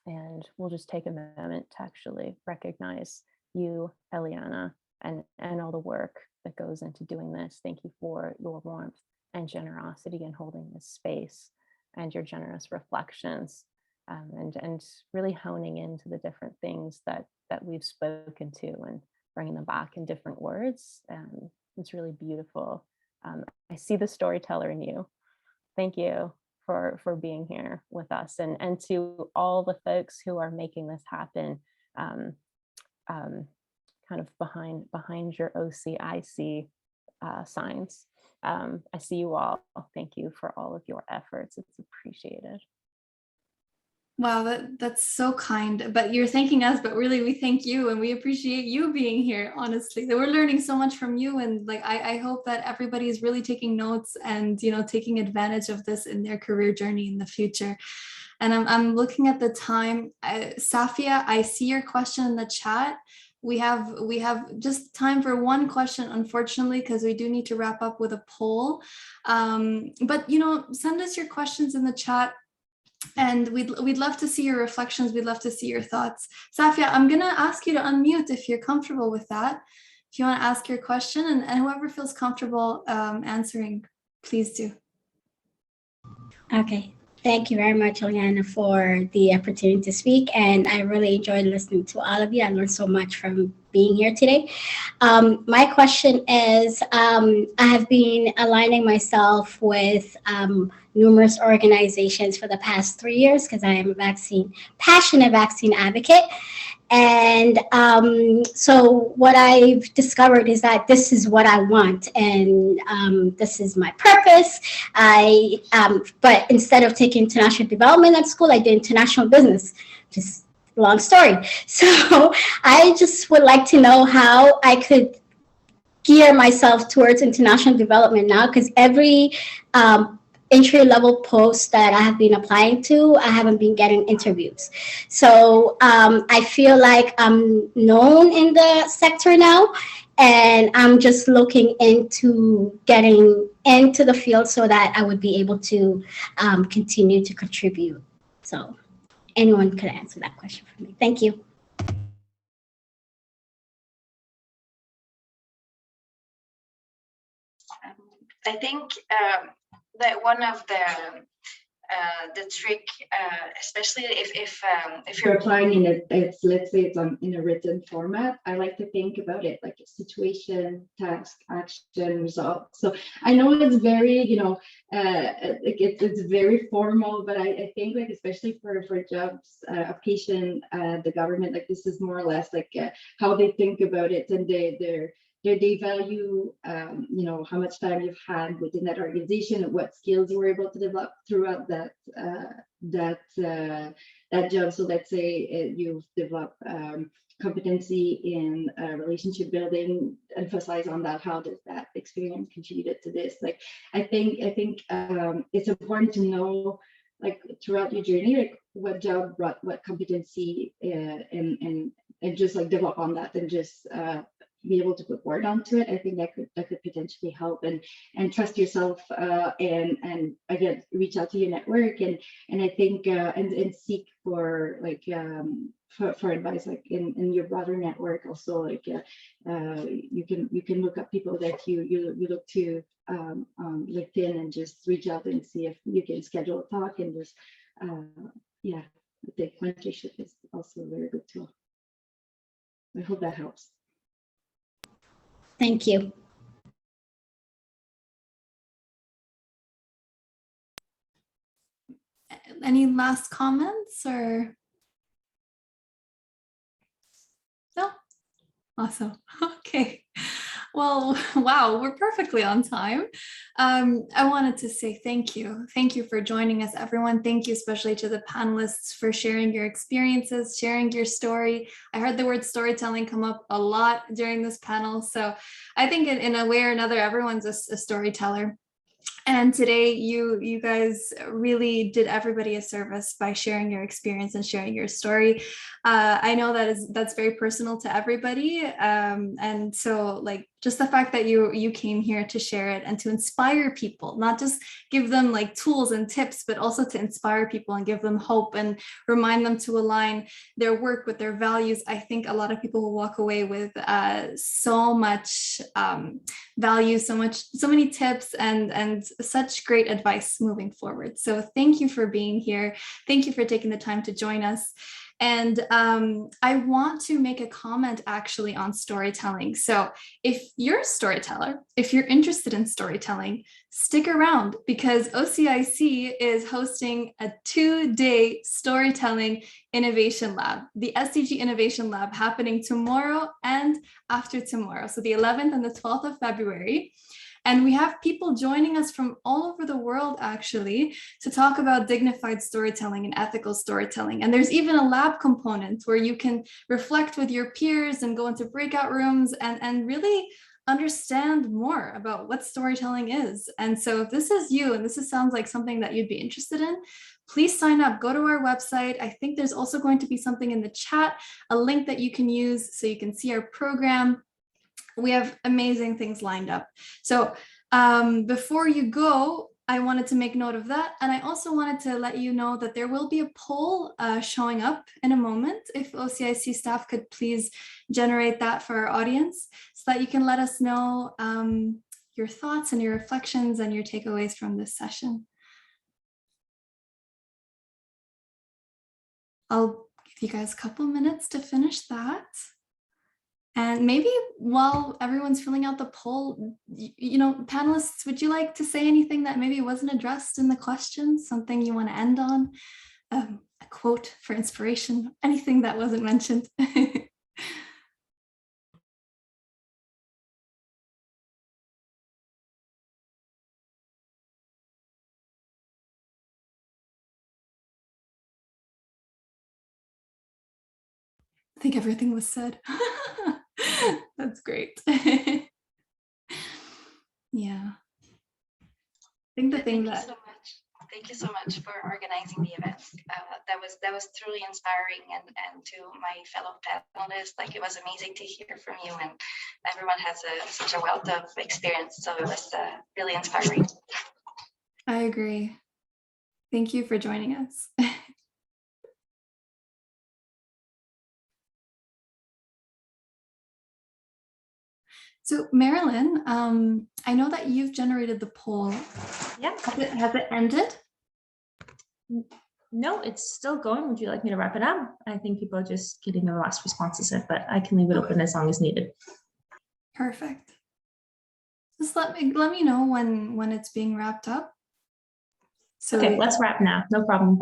And we'll just take a moment to actually recognize you, Eliana, and all the work that goes into doing this. Thank you for your warmth and generosity in holding this space, and your generous reflections, and really honing into the different things that we've spoken to and bringing them back in different words. It's really beautiful. I see the storyteller in you. Thank you for being here with us, and to all the folks who are making this happen, kind of behind your OCIC signs. I see you all. Thank you for all of your efforts. It's appreciated. Wow, that's so kind. But you're thanking us, but really we thank you, and we appreciate you being here, honestly. We're learning so much from you, and like I hope that everybody is really taking notes and taking advantage of this in their career journey in the future. And I'm looking at the time. Safia, I see your question in the chat. We have just time for one question, unfortunately, because we do need to wrap up with a poll. But send us your questions in the chat, and we'd love to see your reflections. We'd love to see your thoughts. Safia, I'm gonna ask you to unmute if you're comfortable with that. If you want to ask your question, and whoever feels comfortable answering, please do. Okay. Thank you very much, Eliana, for the opportunity to speak. And I really enjoyed listening to all of you. I learned so much from being here today. My question is, I have been aligning myself with numerous organizations for the past 3 years because I am a passionate vaccine advocate. And so what I've discovered is that this is what I want, and this is my purpose. But instead of taking international development at school, I did international business. Just long story. So I just would like to know how I could gear myself towards international development now, because every entry level posts that I have been applying to, I haven't been getting interviews. So I feel like I'm known in the sector now, and I'm just looking into getting into the field so that I would be able to continue to contribute. So anyone could answer that question for me. Thank you. I think that one of the trick, especially if you're applying in it's let's say it's in a written format, I like to think about it like a situation, task, action, result. So I know it's very, it's very formal, but I think like especially for jobs, application, the government, like this is more or less like how they think about it, and they value, how much time you've had within that organization and what skills you were able to develop throughout that job. So let's say you've developed competency in relationship building, emphasize on that. How does that experience contributed to this? Like, I think it's important to know, like throughout your journey, like what job brought what competency, and just like develop on that, and just be able to put word onto it. I think that could potentially help, and trust yourself, and again reach out to your network, and I think and seek for like for advice, like in your broader network also, like you can look up people that you look to on LinkedIn, and just reach out and see if you can schedule a talk, and just yeah, I think mentorship is also a very good tool. I hope that helps. Thank you. Any last comments or? No? Awesome. Okay. Well, wow, we're perfectly on time. I wanted to say thank you. Thank you for joining us, everyone. Thank you especially to the panelists for sharing your experiences, sharing your story. I heard the word storytelling come up a lot during this panel. So I think in a way or another, everyone's a storyteller. And today you guys really did everybody a service by sharing your experience and sharing your story. I know that's very personal to everybody. And so like just the fact that you came here to share it and to inspire people, not just give them like tools and tips, but also to inspire people and give them hope and remind them to align their work with their values. I think a lot of people will walk away with so much value, so many tips and such great advice moving forward. So thank you for being here. Thank you for taking the time to join us. And I want to make a comment actually on storytelling. So if you're a storyteller, if you're interested in storytelling, stick around, because OCIC is hosting a 2-day storytelling innovation lab, the SDG Innovation Lab, happening tomorrow and after tomorrow. So the 11th and the 12th of February. And we have people joining us from all over the world, actually, to talk about dignified storytelling and ethical storytelling. And there's even a lab component where you can reflect with your peers and go into breakout rooms and really understand more about what storytelling is. And so if this is you and sounds like something that you'd be interested in, please sign up, go to our website. I think there's also going to be something in the chat, a link that you can use so you can see our program. We have amazing things lined up. So before you go, I wanted to make note of that. And I also wanted to let you know that there will be a poll showing up in a moment. If OCIC staff could please generate that for our audience so that you can let us know your thoughts and your reflections and your takeaways from this session. I'll give you guys a couple minutes to finish that. And maybe while everyone's filling out the poll, panelists, would you like to say anything that maybe wasn't addressed in the questions, something you want to end on, a quote for inspiration, anything that wasn't mentioned? I think everything was said. That's great. Yeah. I think the thing that, Thank you so much for organizing the events. That was truly inspiring, and to my fellow panelists, like it was amazing to hear from you, and everyone has such a wealth of experience. So it was really inspiring. I agree. Thank you for joining us. So Marilyn, I know that you've generated the poll. Yeah. Has it ended? No, it's still going. Would you like me to wrap it up? I think people are just getting their last responses in, but I can leave it open as long as needed. Perfect. Just let me know when it's being wrapped up. So okay, let's wrap now. No problem.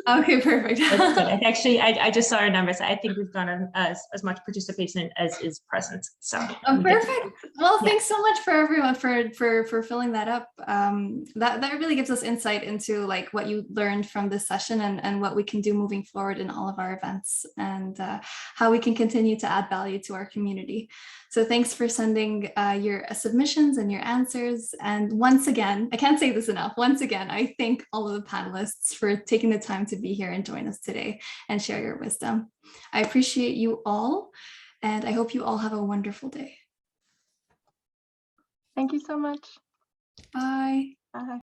Okay, perfect. That's good. Actually, I just saw our numbers. I think we've gotten as much participation as is present. So perfect. Well, thanks so much for everyone for filling that up. That really gives us insight into like what you learned from this session and what we can do moving forward in all of our events, and how we can continue to add value to our community. So thanks for sending your submissions and your answers. And once again, I can't say this enough. Once again, I thank all of the panelists for taking the time to be here and join us today and share your wisdom. I appreciate you all, and I hope you all have a wonderful day. Thank you so much. Bye. Bye.